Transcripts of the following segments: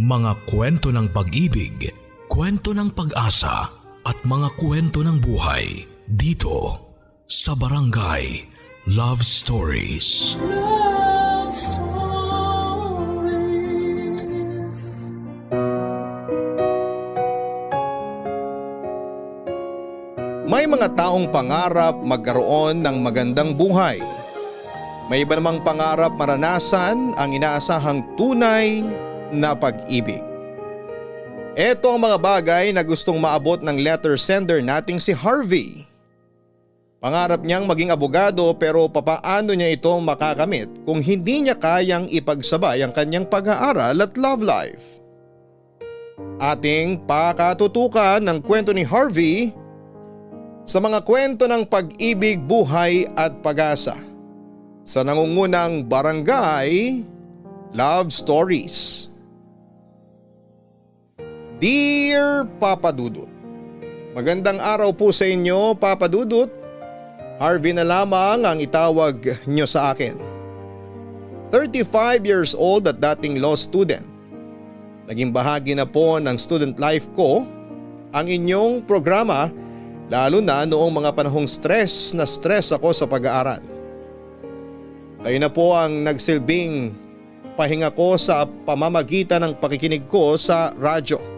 Mga kwento ng pag-ibig, kwento ng pag-asa at mga kwento ng buhay dito sa Barangay Love Stories. Love Stories. May mga taong pangarap magkaroon ng magandang buhay. May iba namang pangarap maranasan ang inaasahang tunay na pag-ibig. Ito ang mga bagay na gustong maabot ng letter sender nating si Harvey. Pangarap niyang maging abogado pero papaano niya ito makakamit kung hindi niya kayang ipagsabay ang kanyang pag-aaral at love life? Ating pakatutukan ng kwento ni Harvey sa mga kwento ng pag-ibig, buhay at pag-asa sa nangungunang Barangay Love Stories. Dear Papa Dudut, magandang araw po sa inyo, Papa Dudut. Harvey na lamang ang itawag nyo sa akin. 35 years old at dating law student. Naging bahagi na po ng student life ko ang inyong programa, lalo na noong mga panahong stress ako sa pag-aaral. Kayo na po ang nagsilbing pahinga ko sa pamamagitan ng pakikinig ko sa radyo.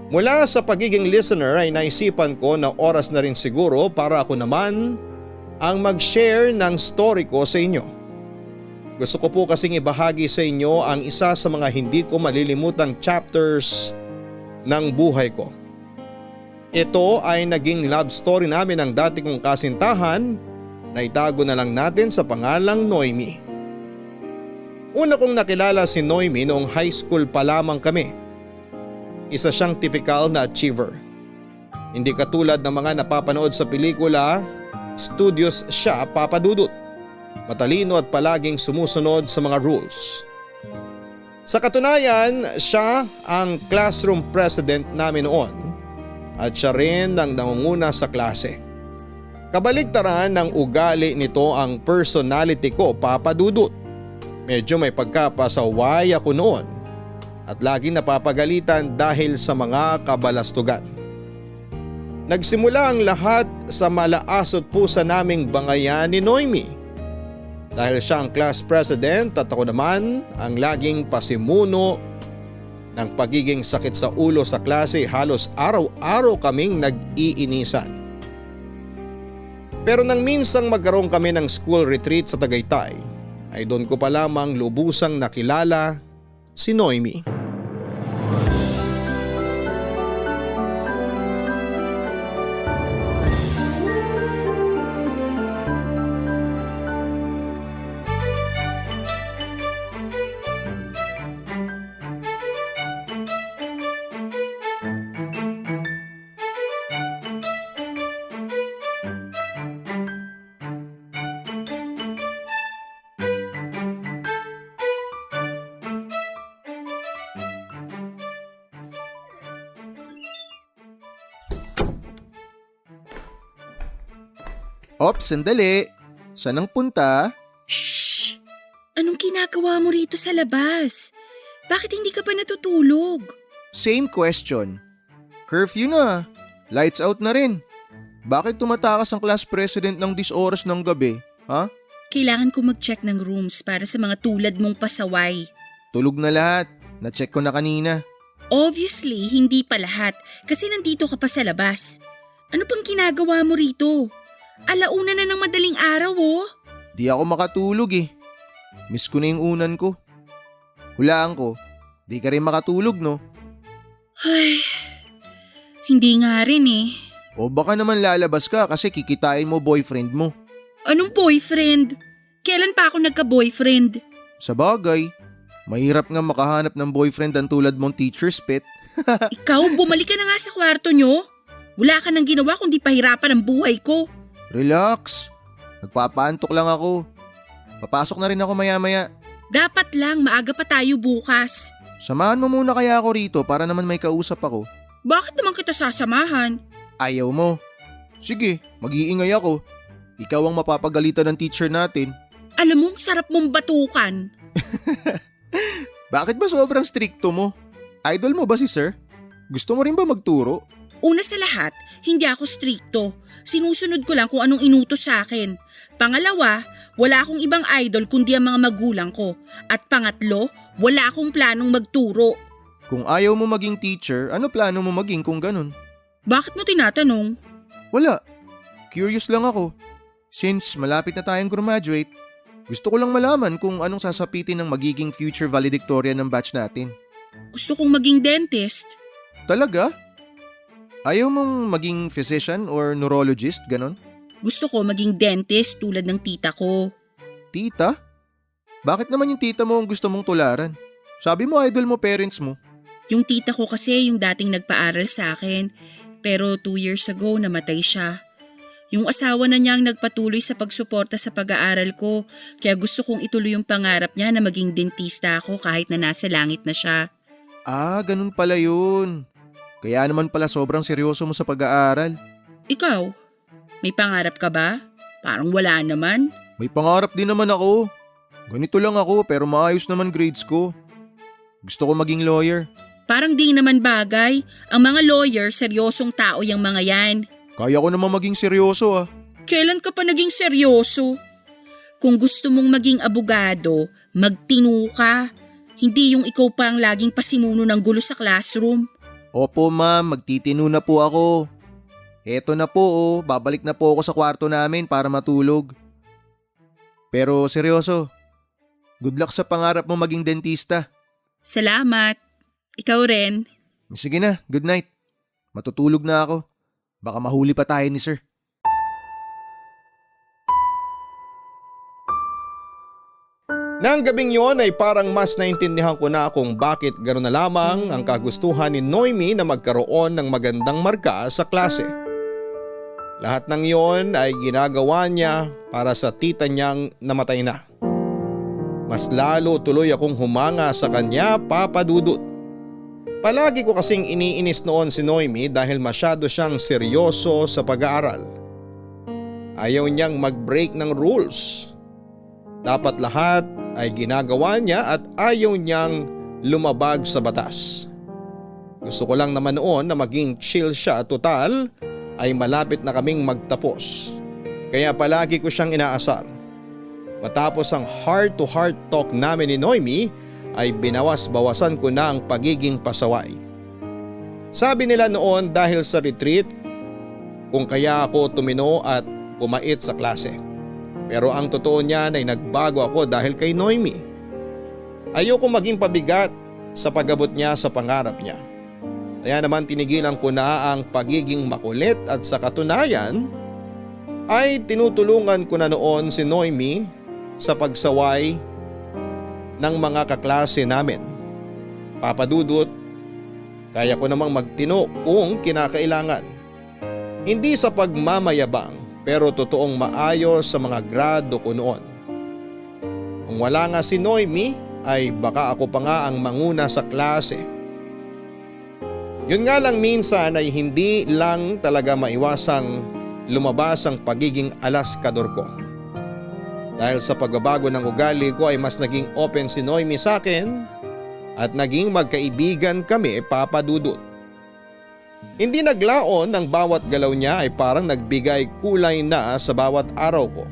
Mula sa pagiging listener ay naisipan ko na oras na rin siguro para ako naman ang mag-share ng story ko sa inyo. Gusto ko po kasing ibahagi sa inyo ang isa sa mga hindi ko malilimutang chapters ng buhay ko. Ito ay naging love story namin ng dati kong kasintahan na itago na lang natin sa pangalang Noemi. Una kong nakilala si Noemi noong high school pa lamang kami. Isa siyang typical na achiever. Hindi katulad ng mga napapanood sa pelikula, studious siya, Papa Dudut. Matalino at palaging sumusunod sa mga rules. Sa katunayan, siya ang classroom president namin noon at siya rin ang nangunguna sa klase. Kabaligtaran ng ugali nito ang personality ko, Papa Dudut. Medyo may pagkapasaway ako noon at laging napapagalitan dahil sa mga kabalastugan. Nagsimula ang lahat sa malaasot pusa naming bangayan ni Noemi. Dahil siya ang class president at ako naman ang laging pasimuno ng pagiging sakit sa ulo sa klase, halos araw-araw kaming nag-iinisan. Pero nang minsang magkaroon kami ng school retreat sa Tagaytay, ay doon ko pa lamang lubusang nakilala si Noemi. Ops, sandali. Saan ang punta? Shh! Anong ginagawa mo rito sa labas? Bakit hindi ka pa natutulog? Same question. Curfew na. Lights out na rin. Bakit tumatakas ang class president ng 10 oras ng gabi? Ha? Kailangan ko mag-check ng rooms para sa mga tulad mong pasaway. Tulog na lahat. Na-check ko na kanina. Obviously, hindi pa lahat kasi nandito ka pa sa labas. Ano pang ginagawa mo rito? Alauna na ng madaling araw oh. Di ako makatulog eh. Miss ko na yung unan ko. Hulaan ko, di ka rin makatulog no? Ay, hindi nga rin eh. O baka naman lalabas ka kasi kikitain mo boyfriend mo. Anong boyfriend? Kailan pa ako nagka-boyfriend? Sa bagay, mahirap nga makahanap ng boyfriend ang tulad mong teacher's pet. Ikaw, bumalik ka na nga sa kwarto nyo. Wala ka nang ginawa kundi pahirapan ang buhay ko. Relax. Nagpapaantok lang ako. Papasok na rin ako maya-maya. Dapat lang, maaga pa tayo bukas. Samahan mo muna kaya ako rito para naman may kausap ako. Bakit naman kita sasamahan? Ayaw mo. Sige, mag-iingay ako. Ikaw ang mapapagalitan ng teacher natin. Alam mo, sarap mong batukan. Bakit ba sobrang stricto mo? Idol mo ba si sir? Gusto mo rin ba magturo? Una sa lahat, hindi ako strikto. Sinusunod ko lang kung anong inutos sa akin. Pangalawa, wala akong ibang idol kundi ang mga magulang ko. At pangatlo, wala akong planong magturo. Kung ayaw mo maging teacher, ano plano mo maging kung ganun? Bakit mo tinatanong? Wala. Curious lang ako. Since malapit na tayong graduate, gusto ko lang malaman kung anong sasapitin ng magiging future valedictorian ng batch natin. Gusto kong maging dentist. Talaga? Ayaw mong maging physician or neurologist, ganon? Gusto ko maging dentist tulad ng tita ko. Tita? Bakit naman yung tita mo ang gusto mong tularan? Sabi mo idol mo parents mo. Yung tita ko kasi yung dating nagpaaral sa akin, pero 2 years ago namatay siya. Yung asawa na niya ang nagpatuloy sa pagsuporta sa pag-aaral ko, kaya gusto kong ituloy yung pangarap niya na maging dentista ako kahit na nasa langit na siya. Ah, ganun pala yun. Kaya naman pala sobrang seryoso mo sa pag-aaral. Ikaw, may pangarap ka ba? Parang wala naman. May pangarap din naman ako. Ganito lang ako pero maayos naman grades ko. Gusto ko maging lawyer. Parang di naman bagay. Ang mga lawyer, seryosong tao yung mga yan. Kaya ko naman maging seryoso ah. Kailan ka pa naging seryoso? Kung gusto mong maging abogado, magtino ka. Hindi yung ikaw pa ang laging pasimuno ng gulo sa classroom. Opo ma'am, magtitino na po ako. Eto na po oh, babalik na po ako sa kwarto namin para matulog. Pero seryoso, good luck sa pangarap mo maging dentista. Salamat. Ikaw rin. Sige na, good night. Matutulog na ako. Baka mahuli pa tayo ni sir. Nang gabing yon ay parang mas naintindihan ko na kung bakit gano'n na lamang ang kagustuhan ni Noemi na magkaroon ng magandang marka sa klase. Lahat ng yon ay ginagawa niya para sa tita niyang namatay na. Mas lalo tuloy akong humanga sa kanya, Papa Dudut. Palagi ko kasing iniinis noon si Noemi dahil masyado siyang seryoso sa pag-aaral. Ayaw niyang mag-break ng rules. Dapat lahat ay ginagawa niya at ayaw niyang lumabag sa batas. Gusto ko lang naman noon na maging chill siya at total ay malapit na kaming magtapos. Kaya palagi ko siyang inaasar. Matapos ang heart-to-heart talk namin ni Noemi ay binawas-bawasan ko na ang pagiging pasaway. Sabi nila noon dahil sa retreat kung kaya ako tumino at pumait sa klase. Pero ang totoo niyan ay nagbago ako dahil kay Noemi. Ayoko maging pabigat sa pag-abot niya sa pangarap niya. Kaya naman tinigilan ko na ang pagiging makulit at sa katunayan ay tinutulungan ko na noon si Noemi sa pagsaway ng mga kaklase namin. Papa Dudut, kaya ko namang magtino kung kinakailangan. Hindi sa pagmamayabang pero totoong maayos sa mga grado ko noon. Kung wala nga si Noemi ay baka ako pa nga ang manguna sa klase. Yun nga lang minsan ay hindi lang talaga maiwasang lumabas ang pagiging alaskador ko. Dahil sa pagbabago ng ugali ko ay mas naging open si Noemi sa akin at naging magkaibigan kami, Papa Dudut. Hindi naglaon ng bawat galaw niya ay parang nagbigay kulay na sa bawat araw ko.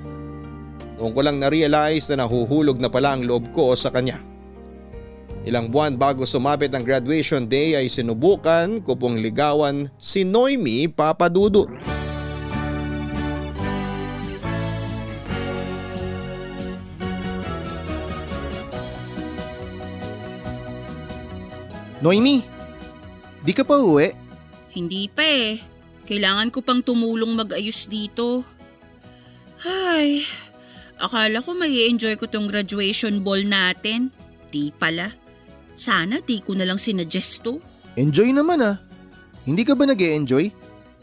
Noon ko lang na-realize na nahuhulog na pala ang loob ko sa kanya. Ilang buwan bago sumapit ang graduation day ay sinubukan ko pong ligawan si Noemi, Papa Dudut. Noemi, di ka pa uwi? Hindi pa eh. Kailangan ko pang tumulong mag-ayos dito. Ay, akala ko may enjoy ko tong graduation ball natin. Di pala. Sana di ko na lang sinuggest to. Enjoy naman ah. Hindi ka ba nag-e-enjoy?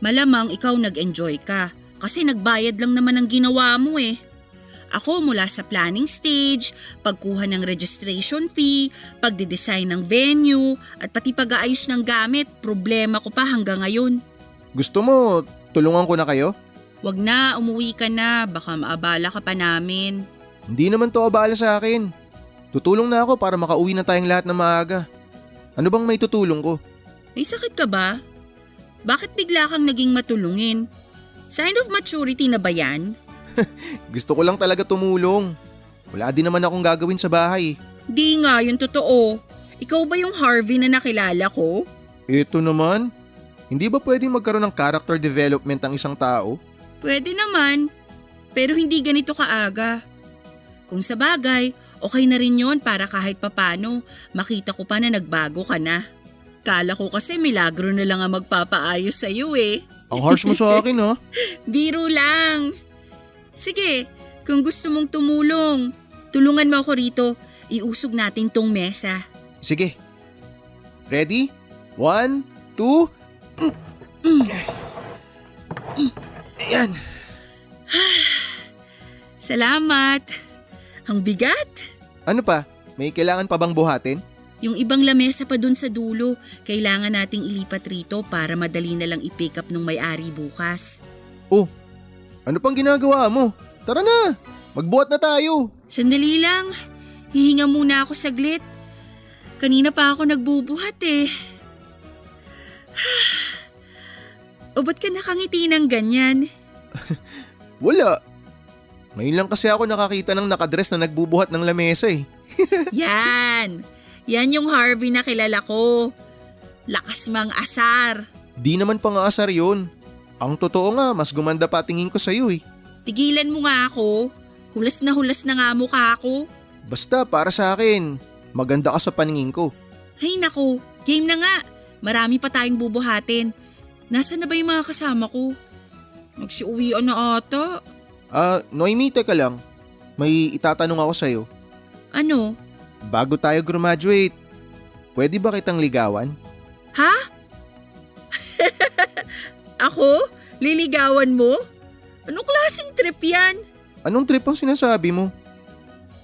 Malamang ikaw nag-enjoy ka kasi nagbayad lang naman ang ginawa mo eh. Ako mula sa planning stage, pagkuha ng registration fee, pagdidesign ng venue, at pati pag-aayos ng gamit, problema ko pa hanggang ngayon. Gusto mo, tulungan ko na kayo? Wag na, umuwi ka na, baka maabala ka pa namin. Hindi naman to abala sa akin. Tutulong na ako para makauwi na tayong lahat na maaga. Ano bang may tutulong ko? May sakit ka ba? Bakit bigla kang naging matulungin? Sign of maturity na ba yan? Gusto ko lang talaga tumulong. Wala din naman akong gagawin sa bahay. Di nga, yun totoo. Ikaw ba yung Harvey na nakilala ko? Ito naman. Hindi ba pwedeng magkaroon ng character development ang isang tao? Pwede naman. Pero hindi ganito kaaga. Kung sa bagay, okay na rin yon para kahit papano makita ko pa na nagbago ka na. Kala ko kasi milagro na lang ang magpapaayos sa'yo eh. Ang harsh mo sa akin ha? Biro lang. Sige, kung gusto mong tumulong, tulungan mo ako rito. Iusog natin tong mesa. Sige. Ready? 1, 2. Ayan. Salamat. Ang bigat. Ano pa? May kailangan pa bang buhatin? Yung ibang lamesa pa dun sa dulo, kailangan nating ilipat rito para madali na lang i-pick up ng may-ari bukas. Oh, ano pang ginagawa mo? Tara na, magbuhat na tayo. Sandali lang, hihinga muna ako saglit. Kanina pa ako nagbubuhat eh. O ba't ka nakangiti ng ganyan? Wala. Ngayon lang kasi ako nakakita ng nakadress na nagbubuhat ng lamesa eh. Yan! Yan yung Harvey na kilala ko. Lakas mang asar. Di naman pang-aasar yun. Ang totoo nga, mas gumanda pa tingin ko sa'yo eh. Tigilan mo nga ako. Hulas na nga mukha ako. Basta para sa akin, maganda ka sa paningin ko. Ay nako, game na nga. Marami pa tayong bubuhatin. Nasaan na ba yung mga kasama ko? Magsiuwian na ata. Noemi, teka lang. May itatanong ako sa'yo. Ano? Bago tayo graduate, pwede ba kitang ligawan? Ha? Ako? Liligawan mo? Anong klaseng trip yan? Anong trip ang sinasabi mo?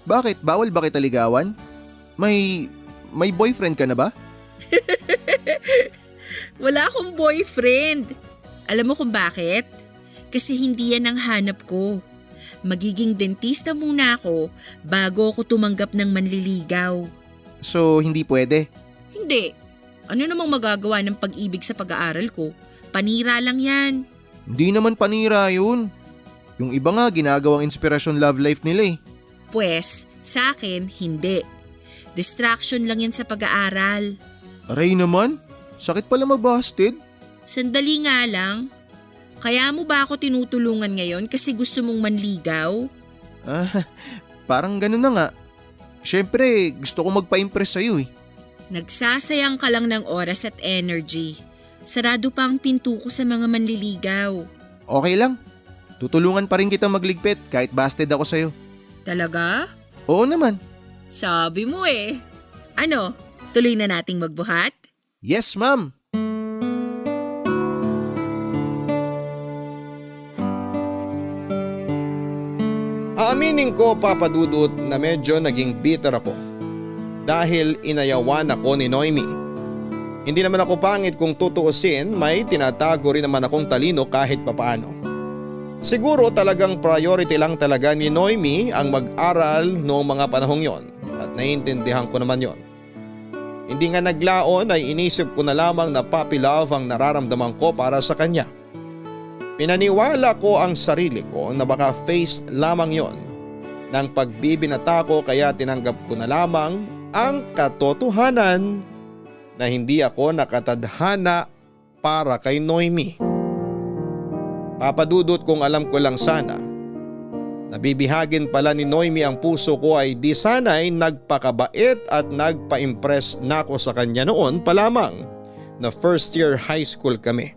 Bakit? Bawal ba kita ligawan? May boyfriend ka na ba? Wala akong boyfriend. Alam mo kung bakit? Kasi hindi yan ang hanap ko. Magiging dentista muna ako bago ako tumanggap ng manliligaw. So, hindi pwede? Hindi. Ano namang magagawa ng pag-ibig sa pag-aaral ko? Panira lang yan. Hindi naman panira yun. Yung iba nga ginagawang inspirasyon love life nila eh. Pwes, sa akin, hindi. Distraction lang yan sa pag-aaral. Aray naman, sakit pala mabasted. Sandali nga lang. Kaya mo ba ako tinutulungan ngayon kasi gusto mong manligaw? Parang ganun na nga. Siyempre, gusto ko magpa-impress sa'yo eh. Nagsasayang ka lang ng oras at energy. Sarado pa ang pinto ko sa mga manliligaw. Okay lang. Tutulungan pa rin kita magligpit kahit busted ako sa'yo. Talaga? Oo naman. Sabi mo eh. Ano, tuloy na nating magbuhat? Yes, ma'am. Aaminin ko, Papa Dudut, na medyo naging bitter ako dahil inayawan ako ni Noemi. Hindi naman ako pangit kung tutuusin, may tinatago rin naman akong talino kahit papaano. Siguro talagang priority lang talaga ni Noemi ang mag-aral noong mga panahong yon at naiintindihan ko naman yon. Hindi nga naglaon ay inisip ko na lamang na puppy love ang nararamdaman ko para sa kanya. Pinaniwala ko ang sarili ko na baka face lamang yon ng pagbibinata ko kaya tinanggap ko na lamang ang katotohanan na hindi ako nakatadhana para kay Noemi. Papadudot kung alam ko lang sana, nabibihagin pala ni Noemi ang puso ko ay di sana'y nagpakabait at nagpa-impress na ako sa kanya noon pa lamang na first year high school kami.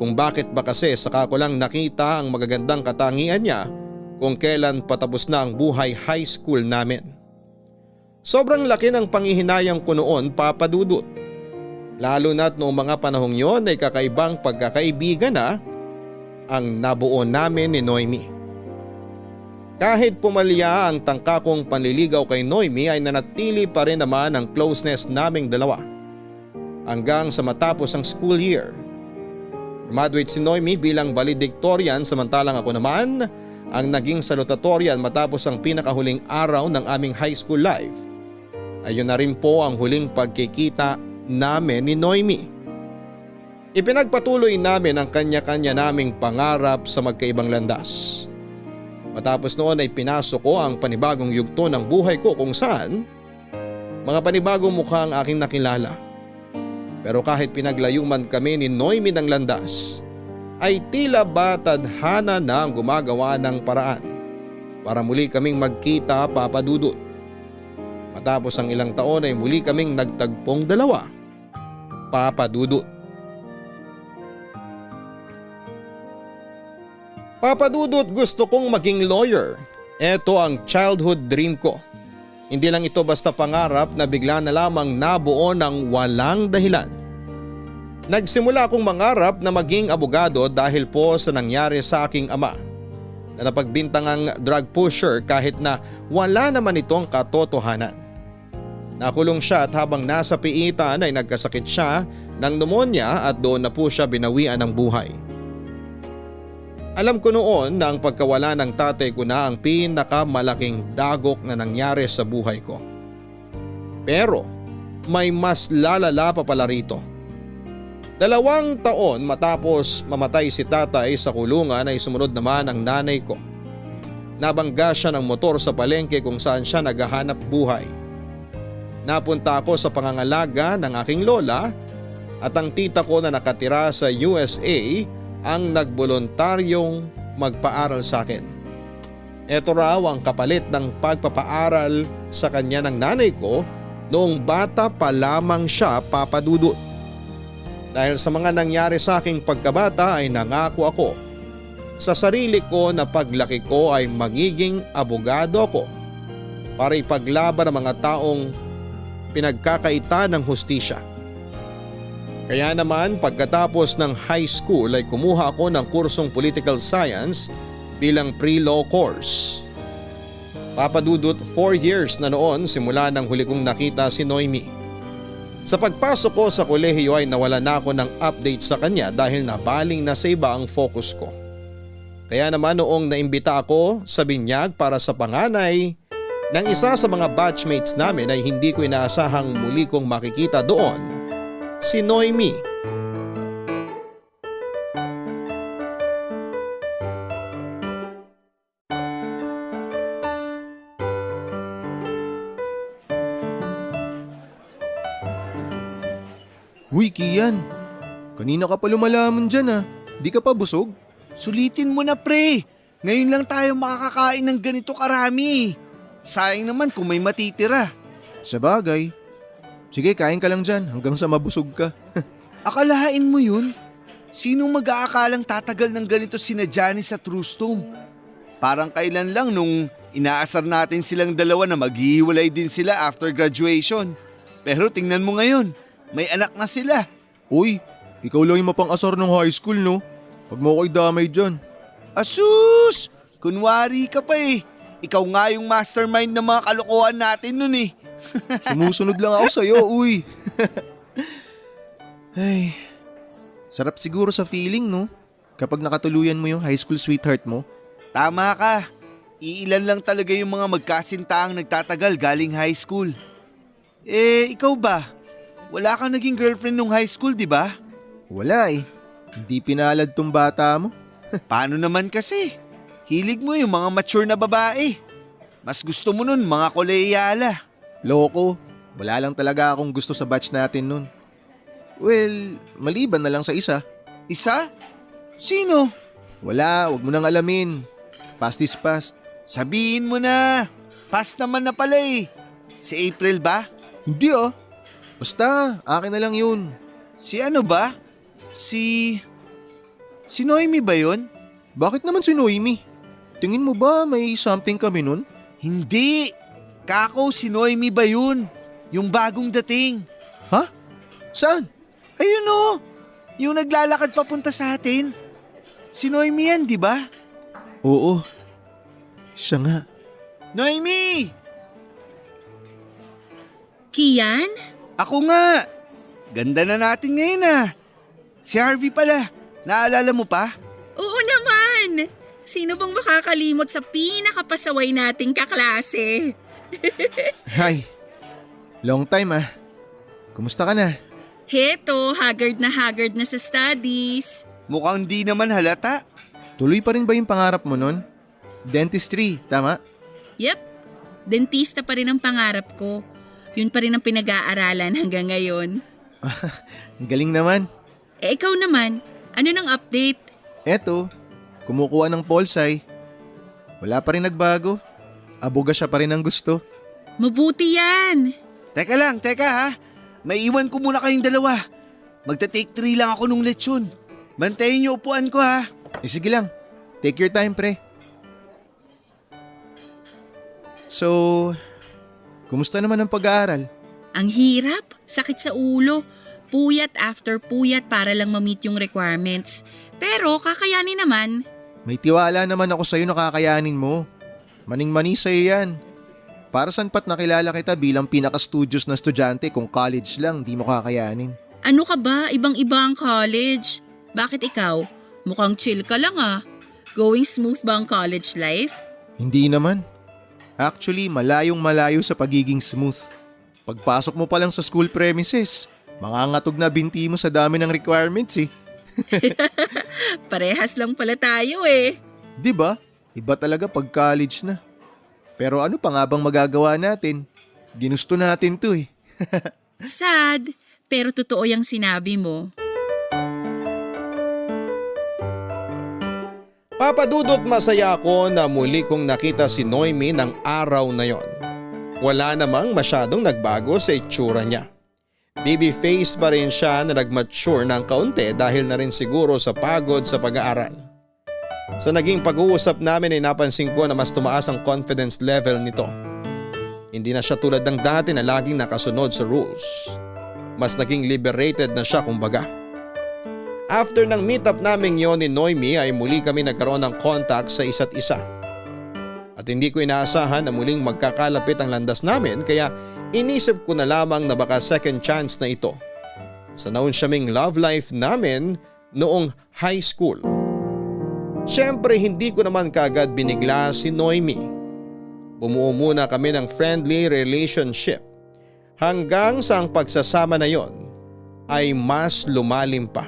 Kung bakit ba kasi saka ko lang nakita ang magagandang katangian niya kung kailan patapos na ang buhay high school namin. Sobrang laki ng panghihinayang ko noon, Papa Dudut. Lalo na't noong mga panahong yon ay kakaibang pagkakaibigan na ang nabuo namin ni Noemi. Kahit pumalya ang tangkakong panliligaw kay Noemi ay nanatili pa rin naman ang closeness naming dalawa. Hanggang sa matapos ang school year. Graduate si Noemi bilang valedictorian samantalang ako naman ang naging salutatorian matapos ang pinakahuling araw ng aming high school life. Ayun na rin po ang huling pagkikita namin ni Noemi. Ipinagpatuloy namin ang kanya-kanya naming pangarap sa magkaibang landas. Matapos noon ay pinasok ko ang panibagong yugto ng buhay ko kung saan mga panibagong mukha ang aking nakilala. Pero kahit pinaglayo man kami ni Noemi ng landas, ay tila ba tadhana na ang gumagawa ng paraan para muli kaming magkita, Papa Dudut. Matapos ang ilang taon ay muli kaming nagtagpong dalawa, Papa Dudut. Papa Dudut, gusto kong maging lawyer. Ito ang childhood dream ko. Hindi lang ito basta pangarap na bigla na lamang nabuo ng walang dahilan. Nagsimula akong mangarap na maging abogado dahil po sa nangyari sa aking ama na napagbintangang drug pusher kahit na wala naman itong katotohanan. Nakulong siya at habang nasa piitan ay nagkasakit siya ng pneumonia at doon na po siya binawian ng buhay. Alam ko noon na ang pagkawala ng tatay ko na ang pinakamalaking dagok na nangyari sa buhay ko. Pero may mas lalala pa pala rito. 2 taon matapos mamatay si tatay sa kulungan ay sumunod naman ang nanay ko. Nabangga siya ng motor sa palengke kung saan siya naghahanap buhay. Napunta ako sa pangangalaga ng aking lola at ang tita ko na nakatira sa USA ang nagboluntaryong magpaaral sa akin. Ito raw ang kapalit ng pagpapaaral sa kanya ng nanay ko noong bata pa lamang siya, Papa Dudut. Dahil sa mga nangyari sa aking pagkabata ay nangako ako sa sarili ko na paglaki ko ay magiging abogado ako para ipaglaban ang mga taong pinagkakaita ng hustisya. Kaya naman pagkatapos ng high school ay kumuha ako ng kursong political science bilang pre-law course. Papa Dudut, 4 years na noon simula nang huli kong nakita si Noemi. Sa pagpasok ko sa kolehiyo ay nawala na ako ng update sa kanya dahil nabaling na sa iba ang focus ko. Kaya naman noong naimbita ako sa binyag para sa panganay ng isa sa mga batchmates namin ay hindi ko inaasahang muli kong makikita doon si Noemi. Uy, Kian. Kanina ka pa lumalaman dyan ah. Di ka pa busog? Sulitin mo na pre. Ngayon lang tayo makakakain ng ganito karami. Sayang naman kung may matitira. Sabagay. Sige, kain ka lang dyan hanggang sa mabusog ka. Akalain mo yun? Sinong mag-aakalang tatagal ng ganito sina Janice at Rustom? Parang kailan lang nung inaasar natin silang dalawa na maghihiwalay din sila after graduation. Pero tingnan mo ngayon, may anak na sila. Uy, ikaw lang yung mapang-asar ng high school no? Huwag mo ko idamay dyan. Asus! Kunwari ka pa eh. Ikaw nga yung mastermind ng mga kalokohan natin nun eh. Sumusunod lang ako sa'yo, uy. Ay, sarap siguro sa feeling no? Kapag nakatuluyan mo yung high school sweetheart mo. Tama ka. Iilan lang talaga yung mga magkasintaang nagtatagal galing high school. Eh, ikaw ba? Wala kang naging girlfriend nung high school, di ba? Wala eh. Hindi pinalad tong bata mo. Paano naman kasi? Hilig mo yung mga mature na babae. Mas gusto mo nun mga koleyala. Loko, wala lang talaga akong gusto sa batch natin nun. Well, maliban na lang sa isa. Isa? Sino? Wala, wag mo nang alamin. Past is past. Sabihin mo na. Past naman na pala eh. Si April ba? Hindi ah. Basta, akin na lang yun. Si ano ba? Si Noemi ba yun? Bakit naman si Noemi? Tingin mo ba may something kami nun? Hindi. Kako, si Noemi ba yun? Yung bagong dating. Ha? Saan? Ayun o. Yung naglalakad papunta sa atin. Si Noemi yan, di ba? Oo. Siya nga. Noemi! Kian? Ako nga. Ganda na natin ngayon ah. Si Harvey pala. Naalala mo pa? Oo naman! Sino bang makakalimot sa pinakapasaway nating kaklase? Hi, long time ah. Kumusta ka na? Heto, haggard na sa studies. Mukhang di naman halata. Tuloy pa rin ba yung pangarap mo nun? Dentistry, tama? Yep, dentista pa rin ang pangarap ko. Yun pa rin ang pinag-aaralan hanggang ngayon. Ang galing naman. Eh ikaw naman, ano nang update? Eto, kumukuha ng Polsai. Wala pa rin nagbago. Aboga siya pa rin ang gusto. Mabuti yan. Teka ha. May iwan ko muna kayong dalawa. Magta-take 3 lang ako nung lechon. Bantayin niyo upuan ko ha. Sige lang, take your time pre. So, kumusta naman ang pag-aaral? Ang hirap, sakit sa ulo. Puyat after puyat para lang ma-meet yung requirements. Pero kakayanin naman. May tiwala naman ako sa'yo na kakayanin mo. Maning-mani sa'yo yan. Para saan pat nakilala kita bilang pinaka-studious na estudyante kung college lang di mo kakayanin. Ano ka ba? Ibang-iba ang college. Bakit ikaw? Mukhang chill ka lang ah. Going smooth ba ang college life? Hindi naman. Actually, malayong-malayo sa pagiging smooth. Pagpasok mo pa lang sa school premises, mangangatog na binti mo sa dami ng requirements eh. Parehas lang pala tayo eh. Diba? Iba talaga pag college na. Pero ano pa nga bang magagawa natin? Ginusto natin to eh. Sad, pero totoo yung sinabi mo. Papadudot masaya ako na muli kong nakita si Noemi ng araw na yon. Wala namang masyadong nagbago sa itsura niya. Baby face pa rin siya na nag-mature ng kaunti dahil na rin siguro sa pagod sa pag-aaral. Sa naging pag-uusap namin ay napansin ko na mas tumaas ang confidence level nito. Hindi na siya tulad ng dati na laging nakasunod sa rules. Mas naging liberated na siya kumbaga. After ng meetup namin yon ni Noemi ay muli kami nagkaroon ng contact sa isa't isa. At hindi ko inaasahan na muling magkakalapit ang landas namin kaya inisip ko na lamang na baka second chance na ito sa naunsyaming love life namin noong high school. Siyempre hindi ko naman kaagad binigla si Noemi. Bumuo muna kami ng friendly relationship hanggang sa ang pagsasama na yon ay mas lumalim pa.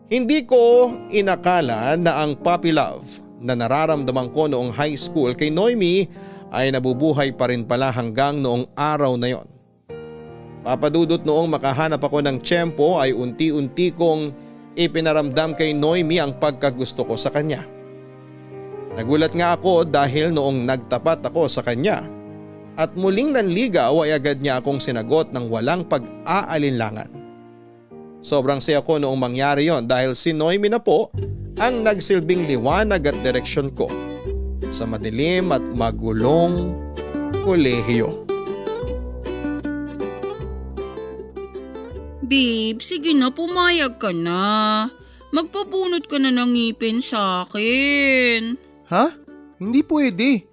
Hindi ko inakala na ang puppy love na nararamdaman ko noong high school kay Noemi ay nabubuhay pa rin pala hanggang noong araw na yon. Papadudot noong makahanap ako ng tiyempo ay unti-unti kong ipinaramdam kay Noemi ang pagkagusto ko sa kanya. Nagulat nga ako dahil noong nagtapat ako sa kanya at muling nanligaw ay agad niya akong sinagot ng walang pag-aalinlangan. Sobrang saya ko noong mangyari yon dahil si Noemi na po ang nagsilbing liwanag at direksyon ko sa madilim at magulong kolehiyo. Babe, sige na, pumayag ka na. Magpabunot ka na ng ngipin sa akin. Ha? Hindi pwede.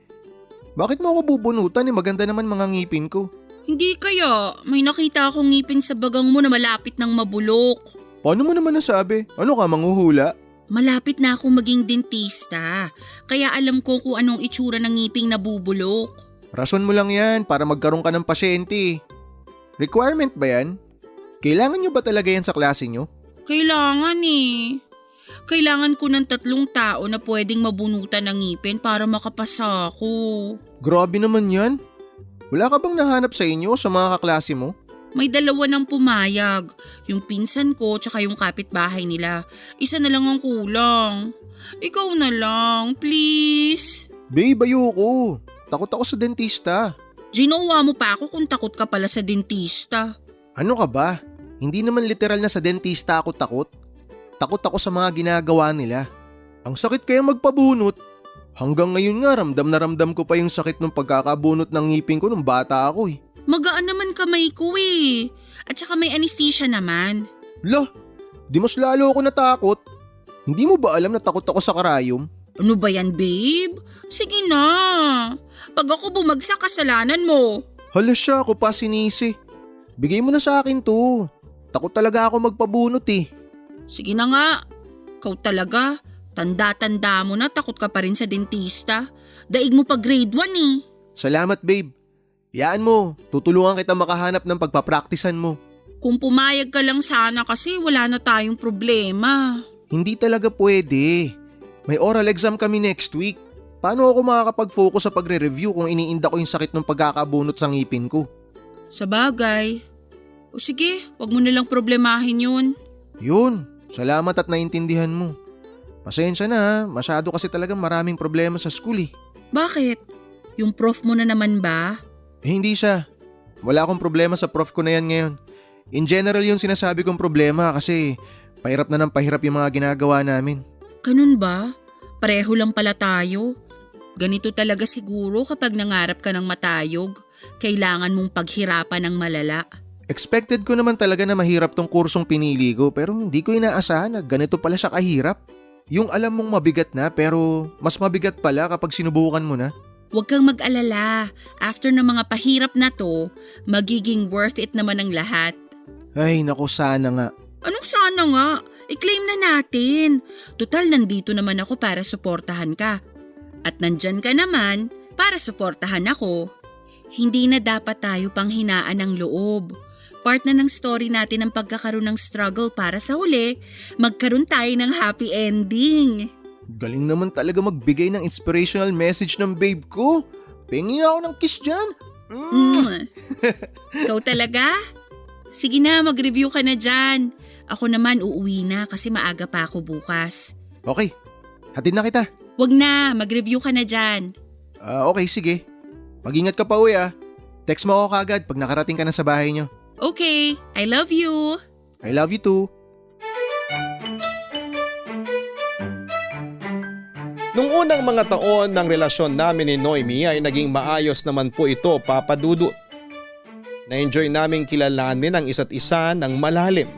Bakit mo ako bubunutan eh? Maganda naman mga ngipin ko. Hindi kaya, may nakita akong ngipin sa bagang mo na malapit ng mabulok. Paano mo naman nasabi? Ano ka, manghuhula? Malapit na akong maging dentista, kaya alam ko kung anong itsura ng ngiping nabubulok. Rason mo lang yan para magkaroon ka ng pasyente. Requirement ba yan? Kailangan nyo ba talaga yan sa klase nyo? Kailangan eh. Kailangan ko ng 3 tao na pwedeng mabunutan ng ngipin para makapasa ako. Grabe naman yan. Wala ka bang nahanap sa inyo sa mga kaklase mo? May 2 ng pumayag. Yung pinsan ko tsaka yung kapitbahay nila. Isa na lang ang kulang. Ikaw na lang, please. Babe, ayoko. Takot ako sa dentista. Ginawa mo pa ako kung takot ka pala sa dentista. Ano ka ba? Hindi naman literal na sa dentista ako takot. Takot ako sa mga ginagawa nila. Ang sakit kaya magpabunot. Hanggang ngayon nga ramdam na ramdam ko pa yung sakit ng pagkakabunot ng ngipin ko nung bata ako eh. Magaan naman kamay ko eh. At saka may anesthesia naman. Lah, di mas lalo ako natakot. Hindi mo ba alam na takot ako sa karayom? Ano ba yan, babe? Sige na. Pag ako bumagsak, kasalanan mo. Hala siya, ako pa sinisi. Bigay mo na sa akin to. Takot talaga ako magpabunot eh. Sige na nga. Ikaw talaga. Tanda-tanda mo na, takot ka pa rin sa dentista. Daig mo pa grade 1 eh. Salamat babe. Yaan mo, tutulungan kita makahanap ng pagpapraktisan mo. Kung pumayag ka lang sana kasi wala na tayong problema. Hindi talaga pwede. May oral exam kami next week. Paano ako makakapag-focus sa pagre-review kung iniinda ko yung sakit ng pagkakabunot sa ngipin ko? Sa bagay. O sige, wag mo nilang problemahin yun. Yun, salamat at naintindihan mo. Pasensya na ha, masyado kasi talagang maraming problema sa school eh. Bakit? Yung prof mo na naman ba? Hindi siya. Wala akong problema sa prof ko na yan ngayon. In general yung sinasabi kong problema kasi pahirap na ng pahirap yung mga ginagawa namin. Ganun ba? Pareho lang pala tayo. Ganito talaga siguro kapag nangarap ka ng matayog. Kailangan mong paghirapan ng malala. Expected ko naman talaga na mahirap tong kursong pinili ko pero hindi ko inaasahan na ganito pala siya kahirap. Yung alam mong mabigat na pero mas mabigat pala kapag sinubukan mo na. Huwag kang mag-alala. After ng mga pahirap na to, magiging worth it naman ang lahat. Ay naku sana nga. Anong sana nga? I-claim na natin. Total, nandito naman ako para suportahan ka. At nandyan ka naman para suportahan ako. Hindi na dapat tayo panghinaan ng loob. Part na ng story natin ang pagkakaroon ng struggle para sa huli, magkaroon tayo ng happy ending. Galing naman talaga magbigay ng inspirational message ng babe ko. Pengi ako ng kiss dyan. Ikaw talaga? Sige na, mag-review ka na dyan. Ako naman uuwi na kasi maaga pa ako bukas. Okay, hatid na kita. Wag na, mag-review ka na dyan. Okay, sige. Mag-ingat ka pa uwi ah. Text mo ako kagad pag nakarating ka na sa bahay nyo. Okay, I love you. I love you too. Nung unang mga taon ng relasyon namin ni Noemi ay naging maayos naman po ito, Papa Dudut. Na-enjoy naming kilalanin ang isa't isa ng malalim.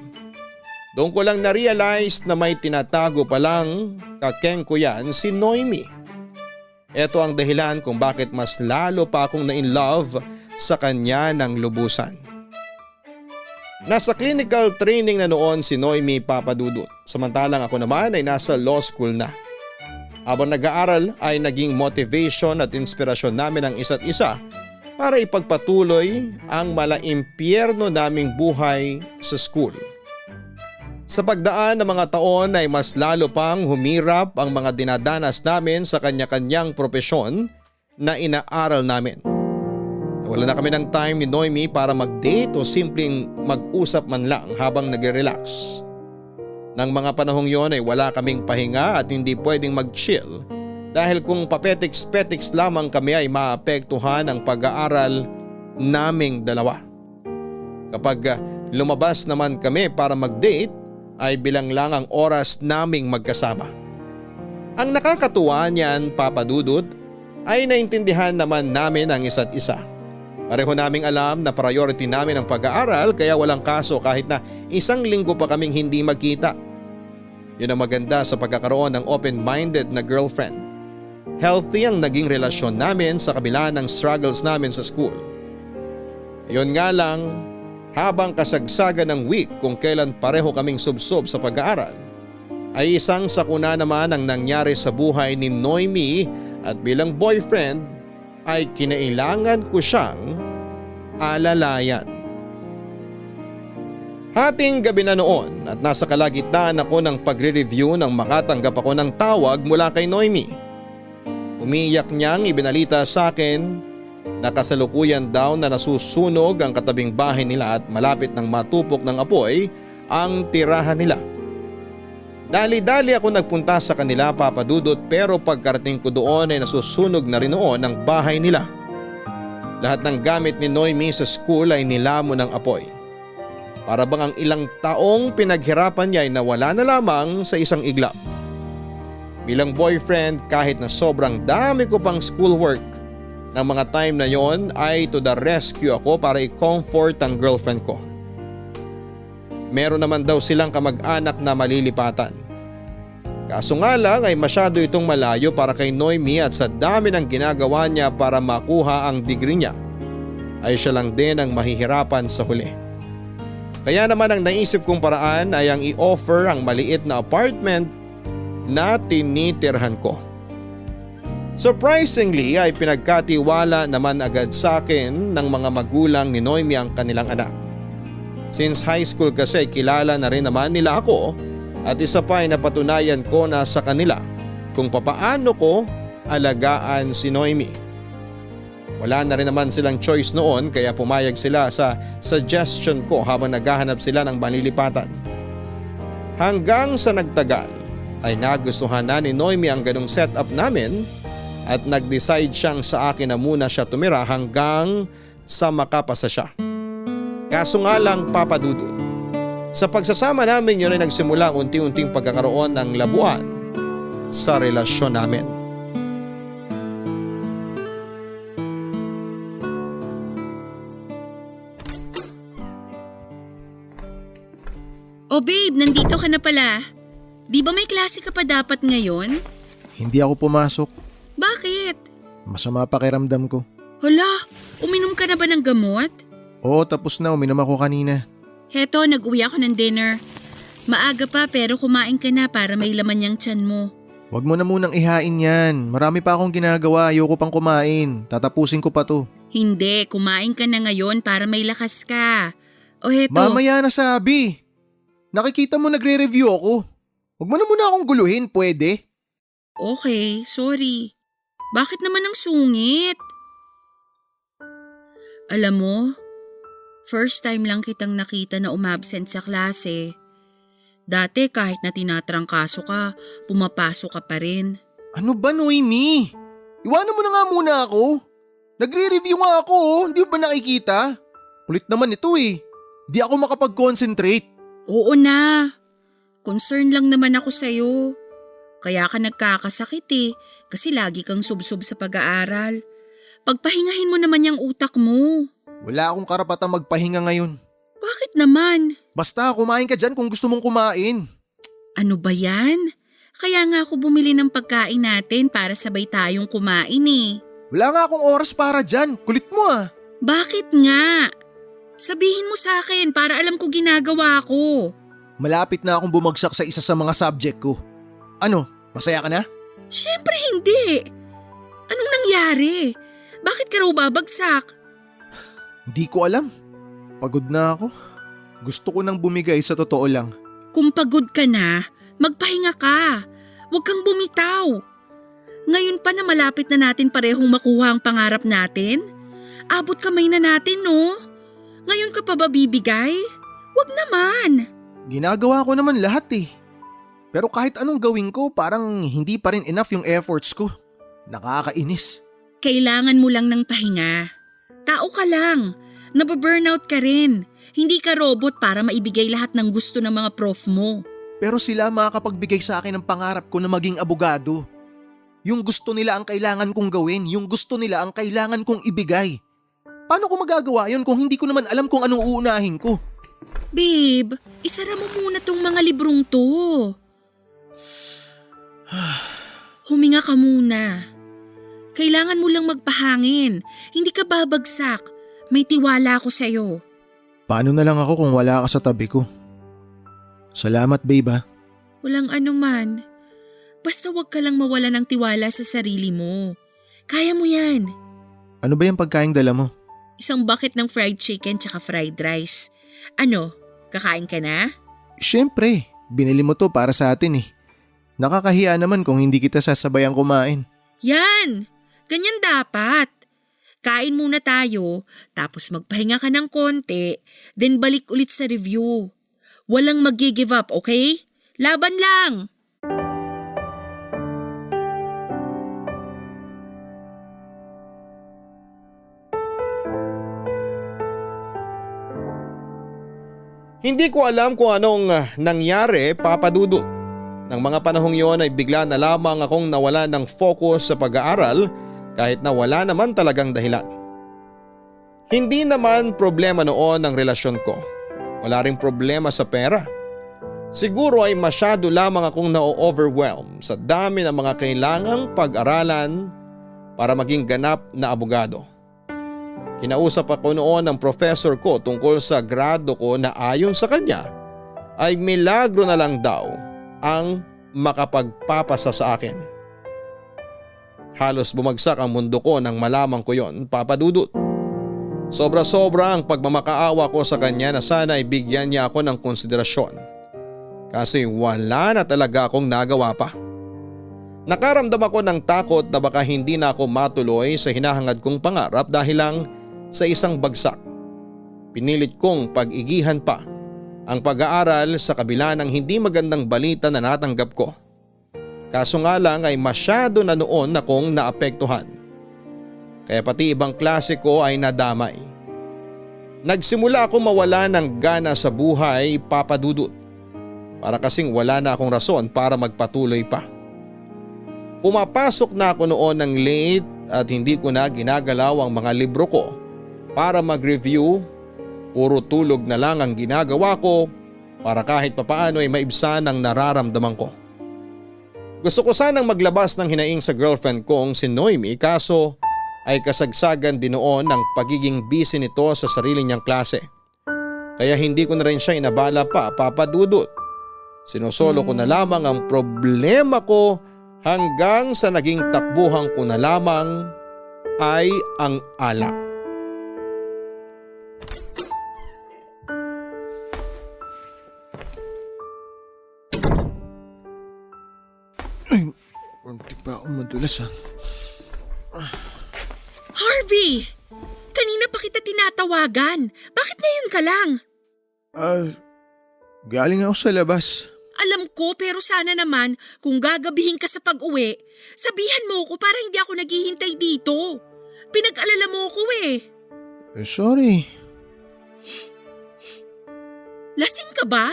Doon ko lang na-realize na may tinatago palang kakengko yan si Noemi. Ito ang dahilan kung bakit mas lalo pa akong na-in-love sa kanya ng lubusan. Nasa clinical training na noon si Noemi, Papa Dudut. Samantalang ako naman ay nasa law school na. Habang nag-aaral ay naging motivation at inspirasyon namin ang isa't isa para ipagpatuloy ang malaimpyerno naming buhay sa school. Sa pagdaan ng mga taon ay mas lalo pang humirap ang mga dinadanas namin sa kanya-kanyang propesyon na inaaral namin. Wala na kami ng time ni Noemi para mag-date o simpleng mag-usap man lang habang nagre-relax. Nang mga panahong yon ay wala kaming pahinga at hindi pwedeng mag-chill dahil kung papetiks-petiks lamang kami ay maapektuhan ang pag-aaral naming dalawa. Kapag lumabas naman kami para mag-date ay bilang lang ang oras naming magkasama. Ang nakakatuwa niyan, Papa Dudut, ay naintindihan naman namin ang isa't isa. Pareho naming alam na priority namin ang pag-aaral kaya walang kaso kahit na 1 linggo pa kaming hindi magkita. Yun ang maganda sa pagkakaroon ng open-minded na girlfriend. Healthy ang naging relasyon namin sa kabila ng struggles namin sa school. Yun nga lang, habang kasagsagan ng week kung kailan pareho kaming subsob sa pag-aaral, ay isang sakuna naman ang nangyari sa buhay ni Noemi at bilang boyfriend ay kinailangan ko siyang alalayan. Hating gabi na noon at nasa kalagitnaan ako ng pagre-review nang makatanggap ako ng tawag mula kay Noemi. Umiiyak niyang ibinalita sa akin na kasalukuyan daw na nasusunog ang katabing bahay nila at malapit nang matupok ng apoy ang tirahan nila. Dali-dali ako nagpunta sa kanila, Papa Dudut, pero pagkarating ko doon ay nasusunog na rin noon ang bahay nila. Lahat ng gamit ni Noemi sa school ay nilamon ng apoy. Para bang ang ilang taong pinaghirapan niya ay nawala na lamang sa isang iglap. Bilang boyfriend, kahit na sobrang dami ko pang schoolwork, ng mga time na yon ay to the rescue ako para i-comfort ang girlfriend ko. Meron naman daw silang kamag-anak na malilipatan. Kaso nga lang ay masyado itong malayo para kay Noemi at sa dami ng ginagawa niya para makuha ang degree niya ay siya lang din ang mahihirapan sa huli. Kaya naman ang naisip kong paraan ay ang i-offer ang maliit na apartment na tinitirhan ko. Surprisingly ay pinagkatiwala naman agad sa akin ng mga magulang ni Noemi ang kanilang anak. Since high school kasi kilala na rin naman nila ako at isa pa ay napatunayan ko na sa kanila kung papaano ko alagaan si Noemi. Wala na rin naman silang choice noon kaya pumayag sila sa suggestion ko habang naghahanap sila ng malilipatan. Hanggang sa nagtagal ay nagustuhan na ni Noemi ang ganong setup namin at nag-decide siyang sa akin na muna siya tumira hanggang sa makapasa siya. Kaso nga lang Papa Dudut, sa pagsasama namin yun ay nagsimula ang unti-unting pagkakaroon ng labuan sa relasyon namin. Oh babe, nandito ka na pala. Di ba may klase ka pa dapat ngayon? Hindi ako pumasok. Bakit? Masama pakiramdam ko. Hala, uminom ka na ba ng gamot? Oo, tapos na. Uminom ako kanina. Heto, nag-uwi ako ng dinner. Maaga pa pero kumain ka na para may laman yung tiyan mo. Huwag mo na munang ihain yan. Marami pa akong ginagawa. Ayoko pang kumain. Tatapusin ko pa to. Hindi, kumain ka na ngayon para may lakas ka. O heto. Mamaya na sabi. Nakikita mo nagre-review ako. Huwag mo na muna akong guluhin, pwede? Okay, sorry. Bakit naman ang sungit? Alam mo, first time lang kitang nakita na umabsent sa klase. Dati kahit na tinatrangkaso ka, pumapasok ka pa rin. Ano ba, Noemi? Iwanan mo na nga muna ako. Nagre-review nga ako, hindi mo ba nakikita? Kulit naman ito eh. Di ako makapag-concentrate. Oo na. Concern lang naman ako sa'yo. Kaya ka nagkakasakit kasi lagi kang subsob sa pag-aaral. Pagpahingahin mo naman yung utak mo. Wala akong karapatang magpahinga ngayon. Bakit naman? Basta kumain ka dyan kung gusto mong kumain. Ano ba yan? Kaya nga ako bumili ng pagkain natin para sabay tayong kumain Wala nga akong oras para dyan. Kulit mo ah. Bakit nga? Sabihin mo sa akin para alam ko ginagawa ko. Malapit na akong bumagsak sa isa sa mga subject ko. Ano? Masaya ka na? Siyempre hindi. Anong nangyari? Bakit ka raw babagsak? Hindi ko alam. Pagod na ako. Gusto ko nang bumigay sa totoo lang. Kung pagod ka na, magpahinga ka. Huwag kang bumitaw. Ngayon pa na malapit na natin parehong makuha ang pangarap natin. Abot kamay na natin, no? Ngayon ka pa ba bibigay? Huwag naman. Ginagawa ko naman lahat Pero kahit anong gawin ko, parang hindi pa rin enough yung efforts ko. Nakakainis. Kailangan mo lang ng pahinga. Tao ka lang. Nababurnout ka rin. Hindi ka robot para maibigay lahat ng gusto ng mga prof mo. Pero sila makakapagbigay sa akin ng pangarap ko na maging abogado. Yung gusto nila ang kailangan kong gawin, yung gusto nila ang kailangan kong ibigay. Paano ko magagawa yun kung hindi ko naman alam kung anong uunahin ko? Babe, isara mo muna tong mga librong to. Huminga ka muna. Kailangan mo lang magpahangin. Hindi ka babagsak. May tiwala ako sa'yo. Paano na lang ako kung wala ka sa tabi ko? Salamat, babe. Walang anuman. Basta wag ka lang mawala ng tiwala sa sarili mo. Kaya mo yan. Ano ba yung pagkaing dala mo? Isang bucket ng fried chicken tsaka fried rice. Ano, kakain ka na? Siyempre, binili mo to para sa atin Nakakahiya naman kung hindi kita sasabayang kumain. Yan! Ganyan dapat. Kain muna tayo, tapos magpahinga ka ng konti, then balik ulit sa review. Walang mag-give up, okay? Laban lang! Hindi ko alam kung anong nangyari, Papa Dudut. Nang mga panahong yon ay bigla na lamang akong nawala ng focus sa pag-aaral kahit na wala naman talagang dahilan. Hindi naman problema noon ang relasyon ko. Wala ring problema sa pera. Siguro ay masyado lamang akong na-overwhelm sa dami ng mga kailangang pag-aralan para maging ganap na abogado. Kinausap ako noon ng professor ko tungkol sa grado ko na ayon sa kanya ay milagro na lang daw ang makapagpapasa sa akin. Halos bumagsak ang mundo ko nang malaman ko yon, Papa Dudut. Sobra-sobra ang pagmamakaawa ko sa kanya na sana ibigyan niya ako ng konsiderasyon. Kasi wala na talaga akong nagawa pa. Nakaramdam ako ng takot na baka hindi na ako matuloy sa hinahangad kong pangarap dahil lang sa isang bagsak. Pinilit kong pag-igihan pa ang pag-aaral sa kabila ng hindi magandang balita na natanggap ko. Kaso nga lang ay masyado na noon akong naapektuhan. Kaya pati ibang klase ko ay nadamay. Nagsimula ako mawala ng gana sa buhay, Papa Dudut. Para kasing wala na akong rason para magpatuloy pa. Pumapasok na ako noon ng late at hindi ko na ginagalaw ang mga libro ko para mag-review. Puro tulog na lang ang ginagawa ko para kahit papaano ay maibsan ang nararamdaman ko. Gusto ko sanang maglabas ng hinaing sa girlfriend kong si Noemi kaso ay kasagsagan din noon ng pagiging busy nito sa sarili niyang klase. Kaya hindi ko na rin siya inabala pa, Papa Dudut. Sinusolo ko na lamang ang problema ko hanggang sa naging takbuhan ko na lamang ay ang alak. Ay, untik pa ako madulas ha. Harvey! Kanina pa kita tinatawagan. Bakit ngayon ka lang? Galing ako sa labas. Alam ko pero sana naman kung gagabihin ka sa pag-uwi, sabihan mo ko para hindi ako naghihintay dito. Pinag-alala mo ko eh. Sorry. Lasing ka ba?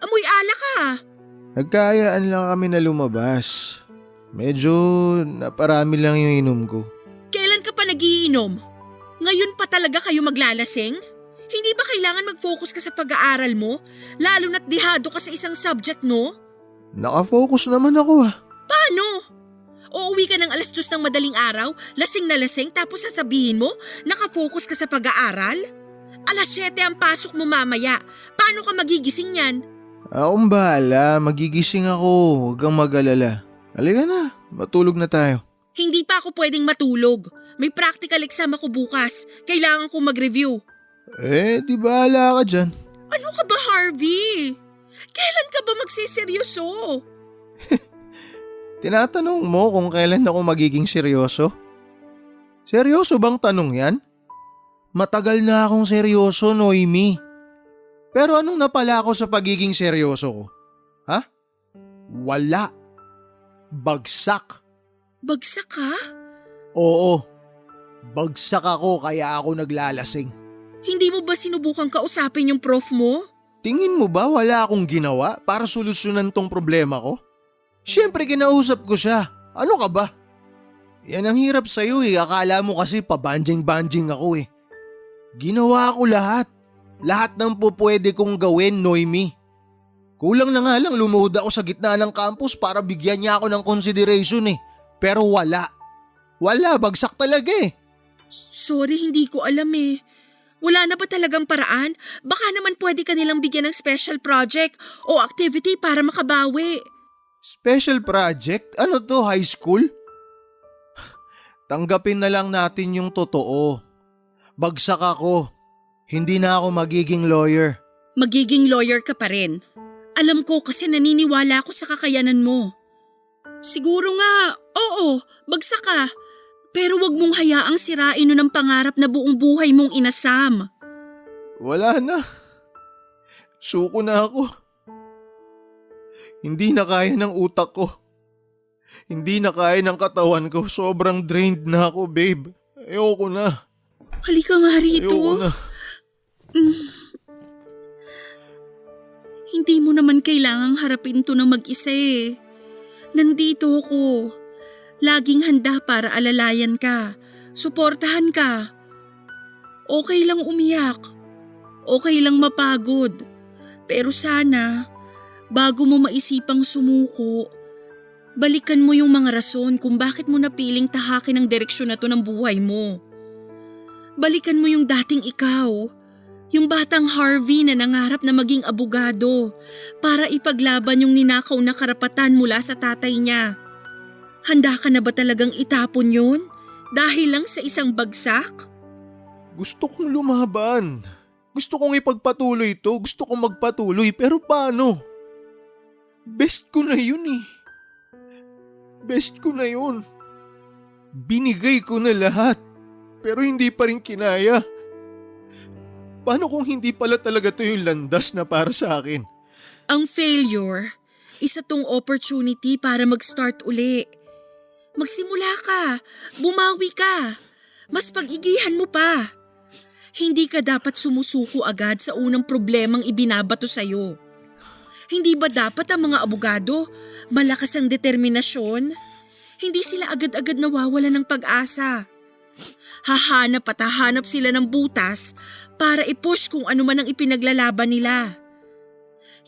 Amoy alak ka. Nagkayaan lang kami na lumabas. Medyo naparami lang yung inom ko. Kailan ka pa nagiinom? Ngayon pa talaga kayo maglalasing? Hindi ba kailangan mag-focus ka sa pag-aaral mo? Lalo na't dihado ka sa isang subject, no? Nakafocus naman ako Paano? Uuwi ka ng 2:00 ng madaling araw, lasing na lasing tapos sasabihin mo, nakafocus ka sa pag-aaral? 7:00 ang pasok mo mamaya. Paano ka magigising yan? Akong bahala, magigising ako. Huwag kang mag-alala. Halika na, matulog na tayo. Hindi pa ako pwedeng matulog. May practical exam ako bukas. Kailangan kong mag-review. Di bahala ka dyan. Ano ka ba, Harvey? Kailan ka ba magsiseryoso? Tinatanong mo kung kailan ako magiging seryoso? Seryoso bang tanong yan? Matagal na akong seryoso, Noemi. Pero anong napala ako sa pagiging seryoso ko? Ha? Wala. Bagsak. Bagsak ka? Oo. Bagsak ako kaya ako naglalasing. Hindi mo ba sinubukang kausapin yung prof mo? Tingin mo ba wala akong ginawa para solusyonan tong problema ko? Siyempre kinausap ko siya. Ano ka ba? Yan ang hirap sa'yo Akala mo kasi pabanjing-banjing ako Ginawa ko lahat. Lahat ng pupwede kong gawin, Noemi. Kulang na nga lang lumuhod ako sa gitna ng campus para bigyan niya ako ng consideration Pero wala. Wala, bagsak talaga Sorry, hindi ko alam Wala na ba talagang paraan? Baka naman pwede ka nilang bigyan ng special project o activity para makabawi. Special project? Ano to, high school? Tanggapin na lang natin yung totoo. Bagsak ako. Hindi na ako magiging lawyer. Magiging lawyer ka pa rin. Alam ko kasi naniniwala ako sa kakayanan mo. Siguro nga, oo, bagsak ka. Pero wag mong hayaang sirain ng pangarap na buong buhay mong inasam. Wala na. Suko na ako. Hindi na kaya ng utak ko. Hindi na kaya ng katawan ko. Sobrang drained na ako, babe. Ayoko na. Halika nga rito. Ayoko na. Hindi mo naman kailangang harapin to na mag-isa Nandito ako. Laging handa para alalayan ka. Suportahan ka. Okay lang umiyak. Okay lang mapagod. Pero sana, bago mo maisipang sumuko, balikan mo yung mga rason kung bakit mo napiling tahakin ang direksyon na to ng buhay mo. Balikan mo yung dating ikaw. Yung batang Harvey na nangarap na maging abogado para ipaglaban yung ninakaw na karapatan mula sa tatay niya. Handa ka na ba talagang itapon yun? Dahil lang sa isang bagsak? Gusto kong lumaban. Gusto kong ipagpatuloy ito. Gusto kong magpatuloy. Pero paano? Best ko na yun eh. Best ko na yun. Binigay ko na lahat. Pero hindi pa rin kinaya. Paano kung hindi pala talaga ito yung landas na para sa akin? Ang failure, isa tong opportunity para mag-start uli. Magsimula ka, bumawi ka, mas pag-igihan mo pa. Hindi ka dapat sumusuko agad sa unang problemang ibinabato sa'yo. Hindi ba dapat ang mga abogado malakas ang determinasyon? Hindi sila agad-agad nawawala ng pag-asa. Hahanap at hahanap sila ng butas para i-push kung ano man ang ipinaglalaban nila.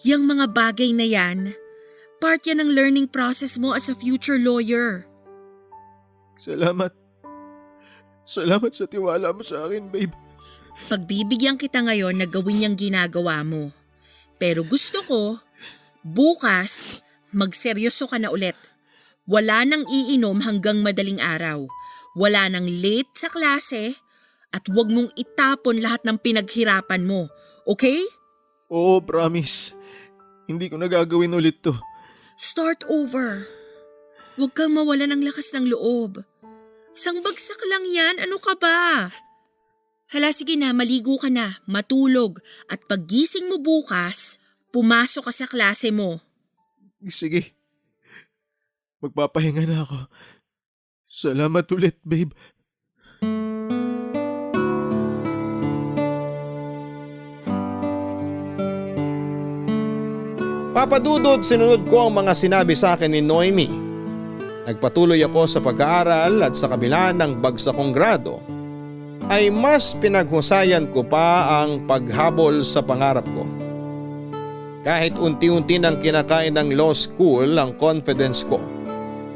Yang mga bagay na yan, part yan ng learning process mo as a future lawyer. Salamat. Salamat sa tiwala mo sa akin, babe. Pagbibigyan kita ngayon na gawin yung ginagawa mo. Pero gusto ko, bukas, magseryoso ka na ulit. Wala nang iinom hanggang madaling araw. Wala nang late sa klase at huwag mong itapon lahat ng pinaghirapan mo. Okay? Oo, promise. Hindi ko na gagawin ulit to. Start over. Huwag kang mawala ng lakas ng loob. Isang bagsak lang yan, ano ka ba? Hala, sige na, maligo ka na, matulog at paggising mo bukas, pumasok ka sa klase mo. Sige. Magpapahinga na ako. Salamat ulit, babe. Papa Dudut, sinunod ko ang mga sinabi sa akin ni Noemi. Nagpatuloy ako sa pag-aaral at sa kabila ng bagsak kong grado, ay mas pinaghusayan ko pa ang paghabol sa pangarap ko. Kahit unti-unti nang kinakain ng law school ang confidence ko,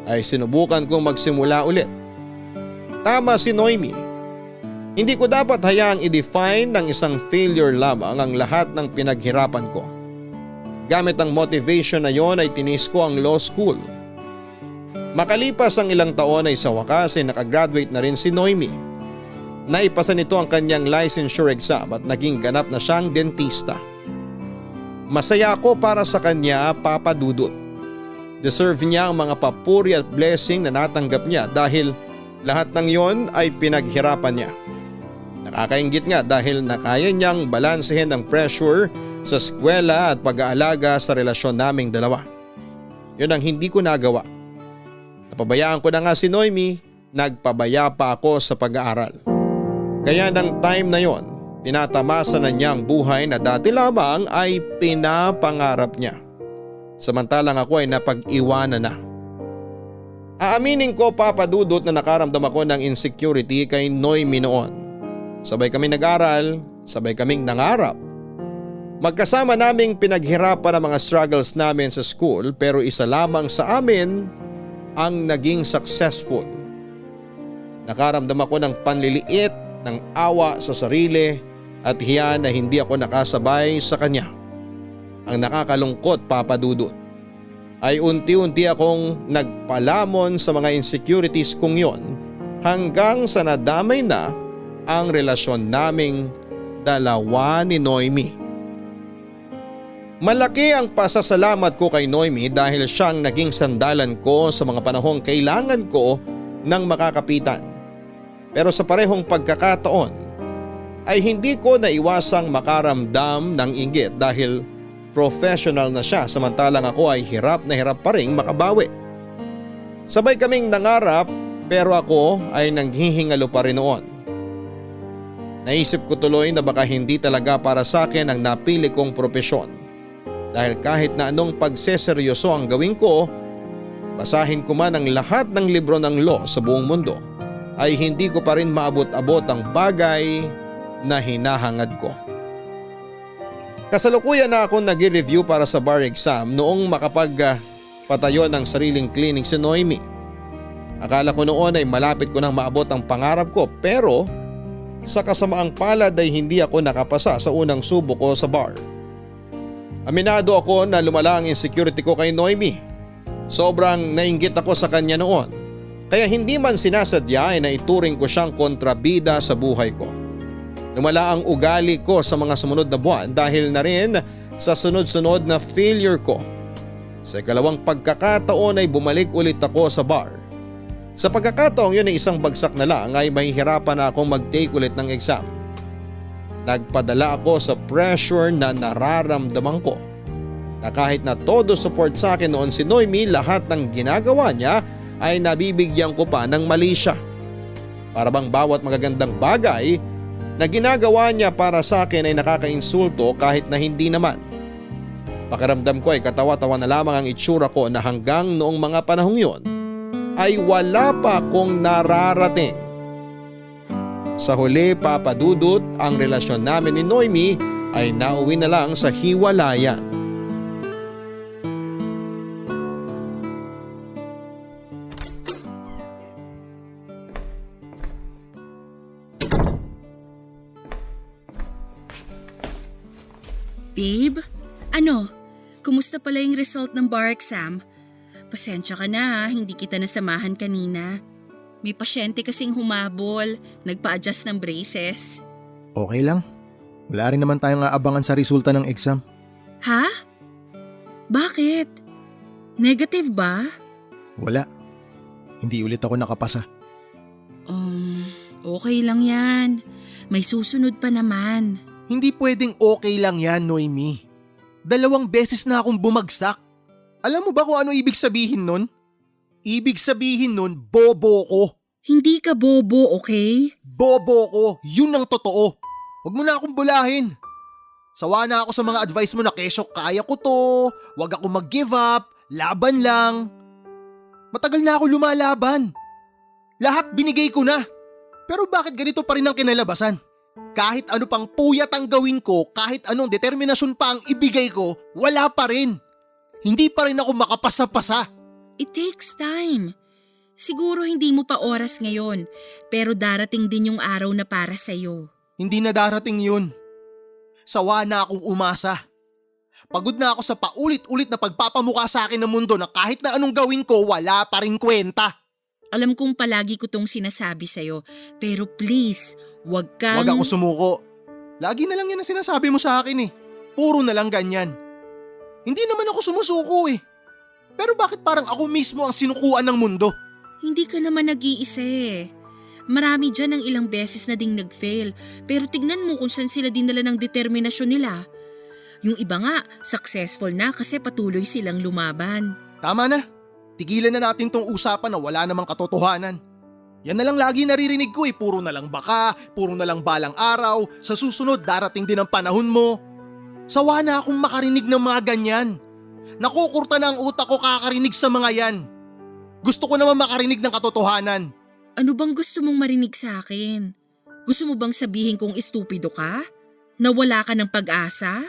ay sinubukan kong magsimula ulit. Tama si Noemi. Hindi ko dapat hayaang i-define ng isang failure lamang ang lahat ng pinaghirapan ko. Gamit ang motivation na yon ay tinis ko ang law school. Makalipas ang ilang taon ay sa wakas ay nakagraduate na rin si Noemi. Naipasa nito ang kanyang licensure exam at naging ganap na siyang dentista. Masaya ako para sa kanya, Papa Dudut. Deserve niya ang mga papuri at blessing na natanggap niya dahil lahat ng yon ay pinaghirapan niya. Nakakainggit nga dahil nakaya niyang balansehin ang pressure sa eskwela at pag-aalaga sa relasyon naming dalawa. Yun ang hindi ko nagawa. Napabayaan ko na nga si Noemi, nagpabaya pa ako sa pag-aaral. Kaya ng time na yon, tinatamasa na niya ang buhay na dati lamang ay pinapangarap niya. Samantalang ako ay napag-iwanan na. Aaminin ko, Papa Dudut, na nakaramdam ako ng insecurity kay Noemi noon. Sabay kami nag-aral, sabay kaming nangarap. Magkasama naming pinaghirapan ang mga struggles namin sa school pero isa lamang sa amin ang naging successful. Nakaramdam ako ng panliliit, ng awa sa sarili at hiya na hindi ako nakasabay sa kanya. Ang nakakalungkot, Papa Dudut, ay unti-unti akong nagpalamon sa mga insecurities kong yon hanggang sa nadamay na ang relasyon naming dalawa ni Noemi. Malaki ang pasasalamat ko kay Noemi dahil siyang naging sandalan ko sa mga panahong kailangan ko ng makakapitan. Pero sa parehong pagkakataon ay hindi ko naiwasang makaramdam ng inggit dahil professional na siya samantalang ako ay hirap na hirap pa rin makabawi. Sabay kaming nangarap pero ako ay nanghihingalo pa rin noon. Naisip ko tuloy na baka hindi talaga para sa akin ang napili kong propesyon. Dahil kahit na anong pagseseryoso ang gawin ko, basahin ko man ang lahat ng libro ng law sa buong mundo, ay hindi ko pa rin maabot-abot ang bagay na hinahangad ko. Kasalukuyan na ako nag-review para sa bar exam noong makapagpatayo ng sariling clinic si Noemi. Akala ko noon ay malapit ko nang maabot ang pangarap ko pero Sa kasamaang palad ay hindi ako nakapasa sa unang subo ko sa bar. Aminado ako na lumala ang insecurity ko kay Noemi. Sobrang nainggit ako sa kanya noon. Kaya hindi man sinasadya ay naituring ko siyang kontrabida sa buhay ko. Lumala ang ugali ko sa mga sumunod na buwan dahil na rin sa sunod-sunod na failure ko. Sa ikalawang pagkakataon ay bumalik ulit ako sa bar. Sa pagkakataong yun ay isang bagsak na lang ay mahihirapan na akong mag-take ulit ng exam. Nagpadala ako sa pressure na nararamdaman ko. Na kahit na todo support sa akin noon si Noemi, lahat ng ginagawa niya ay nabibigyan ko pa ng mali siya. Para bang bawat magagandang bagay na ginagawa niya para sa akin ay nakakainsulto kahit na hindi naman. Pakiramdam ko ay katawa-tawa na lamang ang itsura ko na hanggang noong mga panahong yun ay wala pa akong nararating. Sa huli, Papa Dudut, ang relasyon namin ni Noemi ay nauwi na lang sa hiwalayan. Babe, ano? Kumusta pala yung result ng bar exam? Pasensya ka na ha, hindi kita nasamahan kanina. May pasyente kasing humabol, nagpa-adjust ng braces. Okay lang. Wala rin naman tayong aabangan sa resulta ng exam. Ha? Bakit? Negative ba? Wala. Hindi ulit ako nakapasa. Okay lang yan. May susunod pa naman. Hindi pwedeng okay lang yan, Noemi. 2 beses na akong bumagsak. Alam mo ba kung ano ibig sabihin nun? Ibig sabihin nun, bobo ko. Hindi ka bobo, okay? Bobo ko, yun ang totoo. Huwag mo na akong bulahin. Sawa na ako sa mga advice mo na kesyo kaya ko to, huwag ako mag-give up, laban lang. Matagal na ako lumalaban. Lahat binigay ko na. Pero bakit ganito pa rin ang kinalabasan? Kahit ano pang puyat ang gawin ko, kahit anong determinasyon pa ang ibigay ko, wala pa rin. Hindi pa rin ako makapasa-pasa. It takes time. Siguro hindi mo pa oras ngayon, pero darating din yung araw na para sa'yo. Hindi na darating yun. Sawa na akong umasa. Pagod na ako sa paulit-ulit na pagpapamukha sa akin ng mundo na kahit na anong gawin ko, wala pa rin kwenta. Alam kong palagi ko tong sinasabi sa'yo, pero please, wag kang… Wag ako sumuko. Lagi na lang yan ang sinasabi mo sa akin eh. Puro na lang ganyan. Hindi naman ako sumusuko eh. Pero bakit parang ako mismo ang sinukuan ng mundo? Hindi ka naman nag-iisa eh. Marami dyan ang ilang beses na ding nag-fail, pero tignan mo kung saan sila dinala ng determinasyon nila. Yung iba nga, successful na kasi patuloy silang lumaban. Tama na. Tigilan na natin tong usapan na wala namang katotohanan. Yan na lang lagi naririnig ko eh. Puro na lang baka, puro na lang balang araw. Sa susunod, darating din ang panahon mo. Sawa na akong makarinig ng mga ganyan. Nakukurta na ang utak ko kakarinig sa mga yan. Gusto ko naman makarinig ng katotohanan. Ano bang gusto mong marinig sa akin? Gusto mo bang sabihin kong estupido ka? Na wala ka ng pag-asa?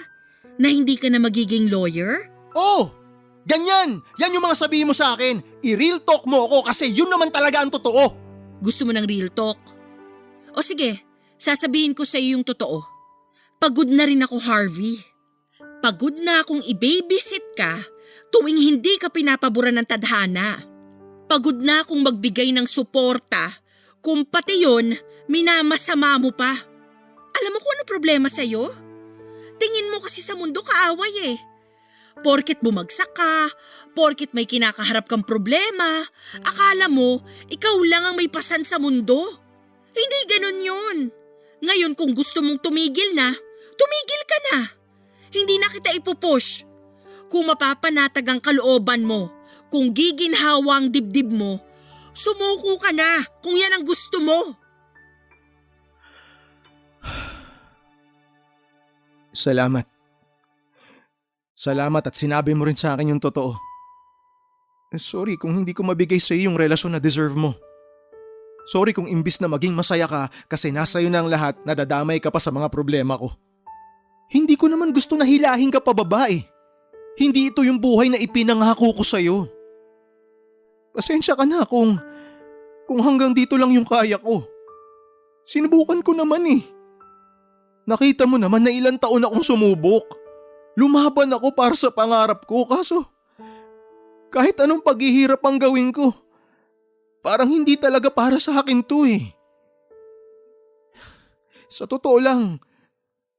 Na hindi ka na magiging lawyer? Oh! Ganyan! Yan yung mga sabihin mo sa akin. I-real talk mo ako kasi yun naman talaga ang totoo. Gusto mo ng real talk? O sige, sasabihin ko sa iyo yung totoo. Pagod na rin ako, Harvey. Pagod na akong i-babysit ka tuwing hindi ka pinapaboran ng tadhana. Pagod na akong magbigay ng suporta kung pati yun, minamasama mo pa. Alam mo kung ano problema sa'yo? Tingin mo kasi sa mundo kaaway eh. Porket bumagsak ka, porket may kinakaharap kang problema, akala mo ikaw lang ang may pasan sa mundo. Hindi ganun yun. Ngayon kung gusto mong tumigil na, tumigil ka na. Hindi na kita ipupush. Kung mapapanatag ang kalooban mo, kung giginhawa ang dibdib mo, sumuko ka na kung yan ang gusto mo. Salamat. Salamat at sinabi mo rin sa akin yung totoo. Sorry kung hindi ko mabigay sa iyo yung relasyon na deserve mo. Sorry kung imbis na maging masaya ka kasi nasa iyo na ang lahat, nadadamay ka pa sa mga problema ko. Hindi ko naman gusto na hilahin ka pa babae. Hindi ito yung buhay na ipinangako ko sa iyo. Pasensya ka na kung hanggang dito lang yung kaya ko. Sinubukan ko naman eh. Nakita mo naman na ilang taon akong sumubok. Lumaban ako para sa pangarap ko kaso kahit anong paghihirap ang gawin ko, parang hindi talaga para sa akin to eh. Sa totoo lang,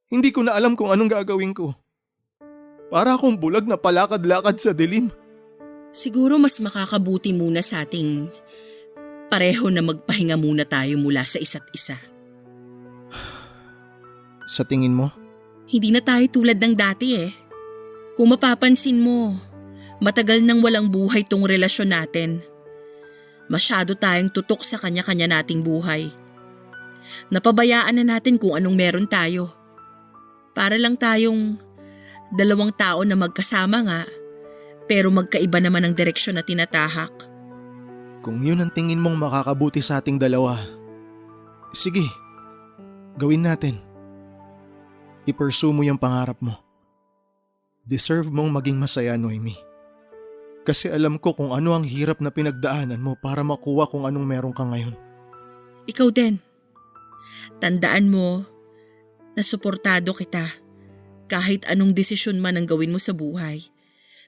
hindi ko na alam kung anong gagawin ko. Para akong bulag na palakad-lakad sa dilim. Siguro mas makakabuti muna sa ating pareho na magpahinga muna tayo mula sa isa't isa. Sa tingin mo? Hindi na tayo tulad ng dati eh. Kung mapapansin mo, matagal nang walang buhay tong relasyon natin. Masyado tayong tutok sa kanya-kanya nating buhay. Napabayaan na natin kung anong meron tayo. Para lang tayong dalawang tao na magkasama nga, pero magkaiba naman ang direksyon na tinatahak. Kung yun ang tingin mong makakabuti sa ating dalawa, sige, gawin natin. I-pursue mo yung pangarap mo. Deserve mong maging masaya, Noemi. Kasi alam ko kung ano ang hirap na pinagdaanan mo para makuha kung anong meron ka ngayon. Ikaw din. Tandaan mo na suportado kita kahit anong desisyon man ang gawin mo sa buhay.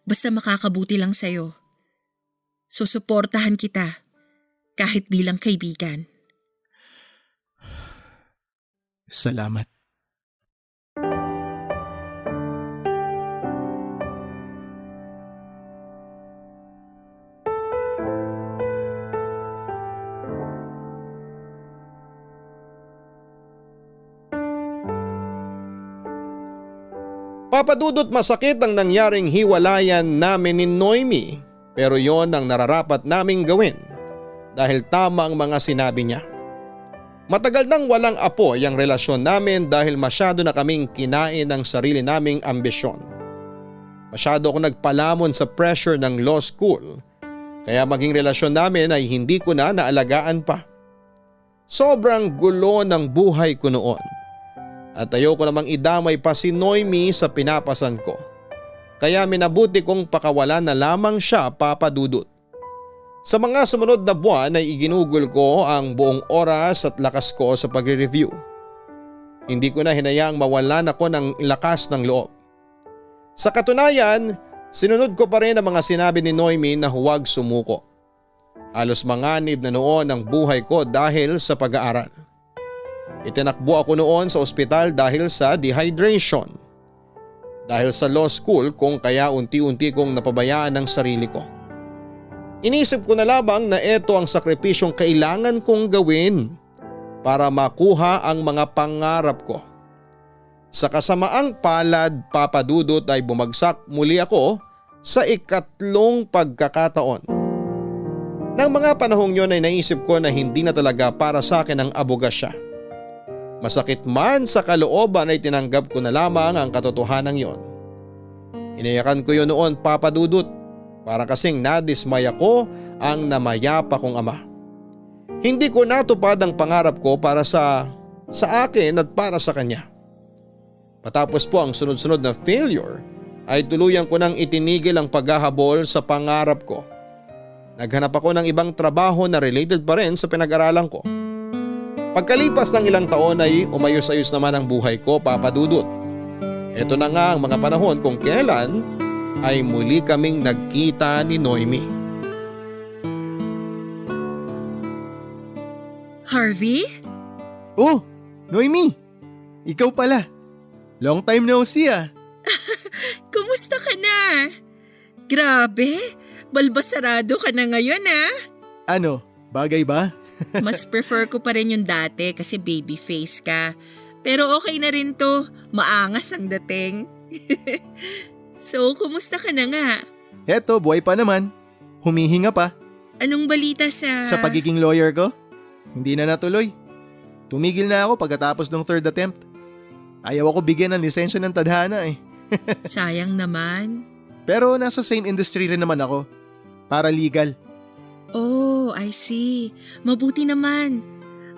Basta makakabuti lang sa'yo. Susuportahan kita kahit bilang kaibigan. Salamat. Papadudot masakit ang nangyaring hiwalayan namin ni Noemi, pero yon ang nararapat naming gawin dahil tama ang mga sinabi niya. Matagal nang walang apoy ang relasyon namin dahil masyado na kaming kinain ng sarili naming ambisyon. Masyado ako nagpalamon sa pressure ng law school, kaya maging relasyon namin ay hindi ko na naalagaan pa. Sobrang gulo ng buhay ko noon. At ayoko namang idamay pa si Noemi sa pinapasan ko. Kaya minabuti kong pakawalan na lamang siya, Papa Dudut. Sa mga sumunod na buwan ay iginugol ko ang buong oras at lakas ko sa pagre-review. Hindi ko na hinayaang mawalan ako ng lakas ng loob. Sa katunayan, sinunod ko pa rin ang mga sinabi ni Noemi na huwag sumuko. Halos manganib na noon ang buhay ko dahil sa pag-aaral. Itinakbo ako noon sa ospital dahil sa dehydration. Dahil sa law school kung kaya unti-unti kong napabayaan ang sarili ko. Inisip ko na lamang na ito ang sakripisyong kailangan kong gawin para makuha ang mga pangarap ko. Sa kasamaang palad, Papa Dudut, ay bumagsak muli ako sa ikatlong pagkakataon. Nang mga panahong yon ay naisip ko na hindi na talaga para sa akin ang abogasya. Masakit man sa kalooban ay tinanggap ko na lamang ang katotohanan yon. Inayakan ko yun noon, Papa Dudut, para kasing nadismay ako ang namayapa kong ama. Hindi ko natupad ang pangarap ko para sa akin at para sa kanya. Matapos po ang sunod-sunod na failure ay tuluyan ko nang itinigil ang paghahabol sa pangarap ko. Naghanap ako ng ibang trabaho na related pa rin sa pinag-aralan ko. Pagkalipas ng ilang taon ay umayos-ayos naman ang buhay ko, Papa Dudut. Ito na nga ang mga panahon kung kailan ay muli kaming nagkita ni Noemi. Harvey? Oh, Noemi! Ikaw pala. Long time no see ah. Kumusta ka na? Grabe, balbasarado ka na ngayon ah. Ano, bagay ba? Mas prefer ko pa rin yung dati kasi baby face ka. Pero okay na rin to, maangas ang dating. So, kumusta ka na nga? Eto, buhay pa naman. Humihinga pa. Anong balita sa… Sa pagiging lawyer ko, hindi na natuloy. Tumigil na ako pagkatapos ng third attempt. Ayaw ako bigyan ng lisensya ng tadhana eh. Sayang naman. Pero nasa same industry rin naman ako. Para legal. Oh, I see. Mabuti naman.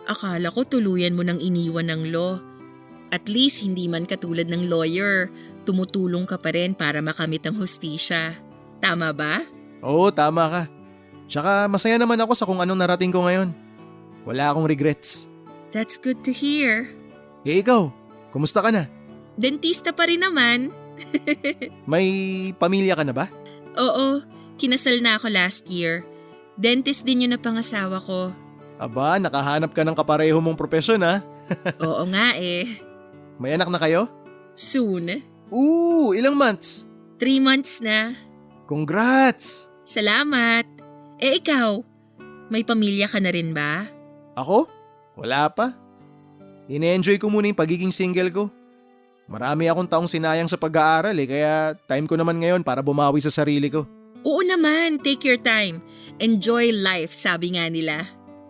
Akala ko tuluyan mo nang iniwan ng law. At least hindi man katulad ng lawyer, tumutulong ka pa rin para makamit ang hustisya. Tama ba? Oo, tama ka. Tsaka masaya naman ako sa kung anong narating ko ngayon. Wala akong regrets. That's good to hear. Eh ikaw, kumusta ka na? Dentista pa rin naman. May pamilya ka na ba? Oo, kinasal na ako last year. Dentist din yun na pangasawa ko. Aba, nakahanap ka ng kapareho mong propesyon ha? Oo nga eh. May anak na kayo? Soon. Ilang months? 3 months na. Congrats! Salamat. Eh ikaw, may pamilya ka na rin ba? Ako? Wala pa. Ine-enjoy ko muna yung pagiging single ko. Marami akong taong sinayang sa pag-aaral kaya time ko naman ngayon para bumawi sa sarili ko. Oo naman, take your time. Enjoy life, sabi nga nila.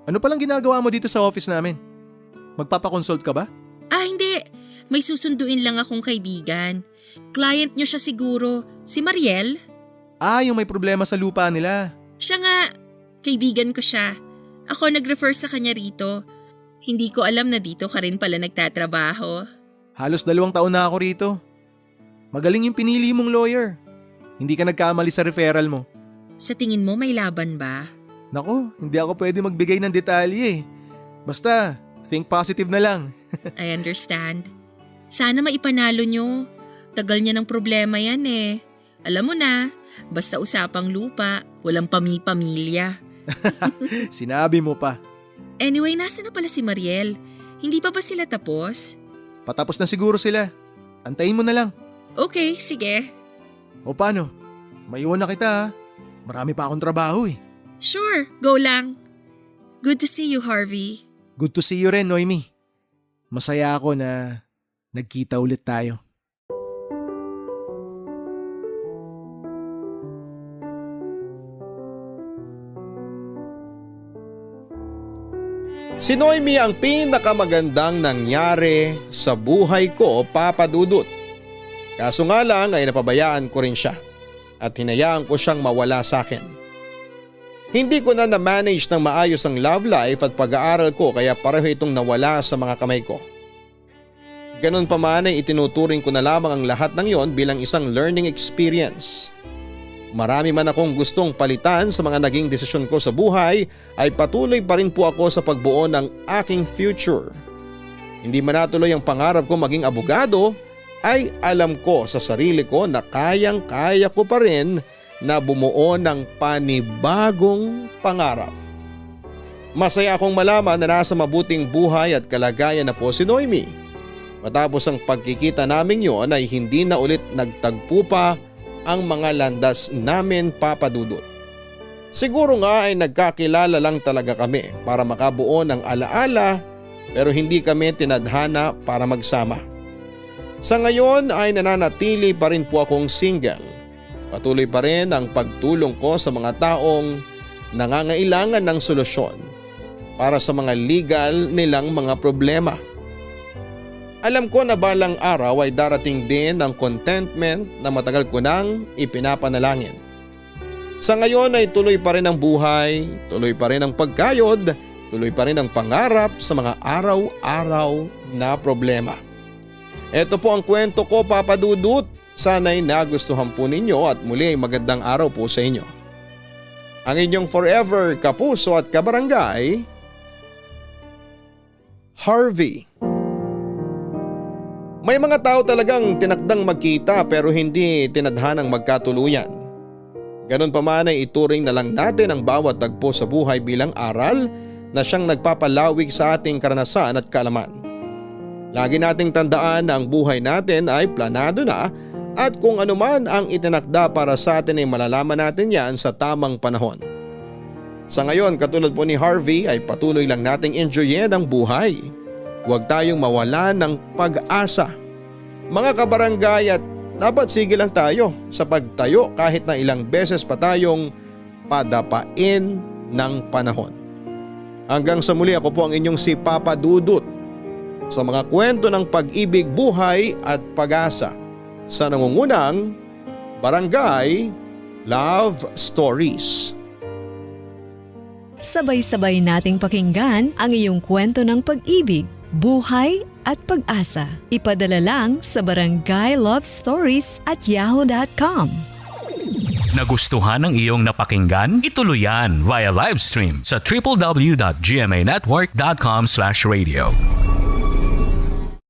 Ano palang ginagawa mo dito sa office namin? Magpapakonsult ka ba? Hindi. May susunduin lang akong kaibigan. Client nyo siya siguro. Si Mariel? Yung may problema sa lupa nila. Siya nga. Kaibigan ko siya. Ako nag-refer sa kanya rito. Hindi ko alam na dito ka rin pala nagtatrabaho. Halos 2 taon na ako rito. Magaling yung pinili mong lawyer. Hindi ka nagkamali sa referral mo. Sa tingin mo may laban ba? Nako, hindi ako pwede magbigay ng detalye. Basta, think positive na lang. I understand. Sana maipanalo nyo. Tagal niya ng problema yan eh. Alam mo na, basta usapang lupa, walang pamilya. Sinabi mo pa. Anyway, nasa na pala si Mariel? Hindi pa ba sila tapos? Patapos na siguro sila. Antayin mo na lang. Okay, sige. O paano? Maiwan na kita ha. Marami pa akong trabaho eh. Sure, go lang. Good to see you, Harvey. Good to see you rin, Noemi. Masaya ako na nagkita ulit tayo. Si Noemi ang pinakamagandang nangyari sa buhay ko, Papa Dudut. Kaso nga lang ay napabayaan ko rin siya at hinayaan ko siyang mawala sa akin. Hindi ko na na-manage ng maayos ang love life at pag-aaral ko kaya pareho itong nawala sa mga kamay ko. Ganun pa man ay itinuturing ko na lamang ang lahat ng yon bilang isang learning experience. Marami man akong gustong palitan sa mga naging desisyon ko sa buhay ay patuloy pa rin po ako sa pagbuo ng aking future. Hindi man natuloy ang pangarap ko maging abogado ay alam ko sa sarili ko na kayang-kaya ko pa rin na bumuo ng panibagong pangarap. Masaya akong malaman na nasa mabuting buhay at kalagayan na po si Noemi. Matapos ang pagkikita namin yon ay hindi na ulit nagtagpo pa ang mga landas namin, Papa Dudut. Siguro nga ay nagkakilala lang talaga kami para makabuo ng alaala pero hindi kami tinadhana para magsama. Sa ngayon ay nananatili pa rin po akong single. Patuloy pa rin ang pagtulong ko sa mga taong nangangailangan ng solusyon para sa mga legal nilang mga problema. Alam ko na balang araw ay darating din ang contentment na matagal ko nang ipinapanalangin. Sa ngayon ay tuloy pa rin ang buhay, tuloy pa rin ang pagkayod, tuloy pa rin ang pangarap sa mga araw-araw na problema. Ito po ang kwento ko, Papa Dudut. Sana'y nagustuhan po ninyo at muli ay magandang araw po sa inyo. Ang inyong forever kapuso at kabarangay, Harvey. May mga tao talagang tinakdang magkita pero hindi tinadhanang magkatuluyan. Ganon pa man ay ituring na lang natin ang bawat tagpo sa buhay bilang aral na siyang nagpapalawig sa ating karanasan at kaalaman. Lagi nating tandaan na ang buhay natin ay planado na at kung anuman ang itinakda para sa atin ay malalaman natin yan sa tamang panahon. Sa ngayon, katulad po ni Harvey ay patuloy lang nating enjoyin ang buhay. Huwag tayong mawala ng pag-asa. Mga kabarangay at dapat sige lang tayo sa pagtayo kahit na ilang beses pa tayong padapain ng panahon. Hanggang sa muli, ako po ang inyong si Papa Dudut sa mga kwento ng pag-ibig, buhay at pag-asa sa nangungunang Barangay Love Stories. Sabay-sabay nating pakinggan ang iyong kwento ng pag-ibig, buhay at pag-asa. Ipadala lang sa barangaylovestories@yahoo.com. Nagustuhan ng iyong napakinggan? Ituloy yan via live stream sa www.gmanetwork.com/radio.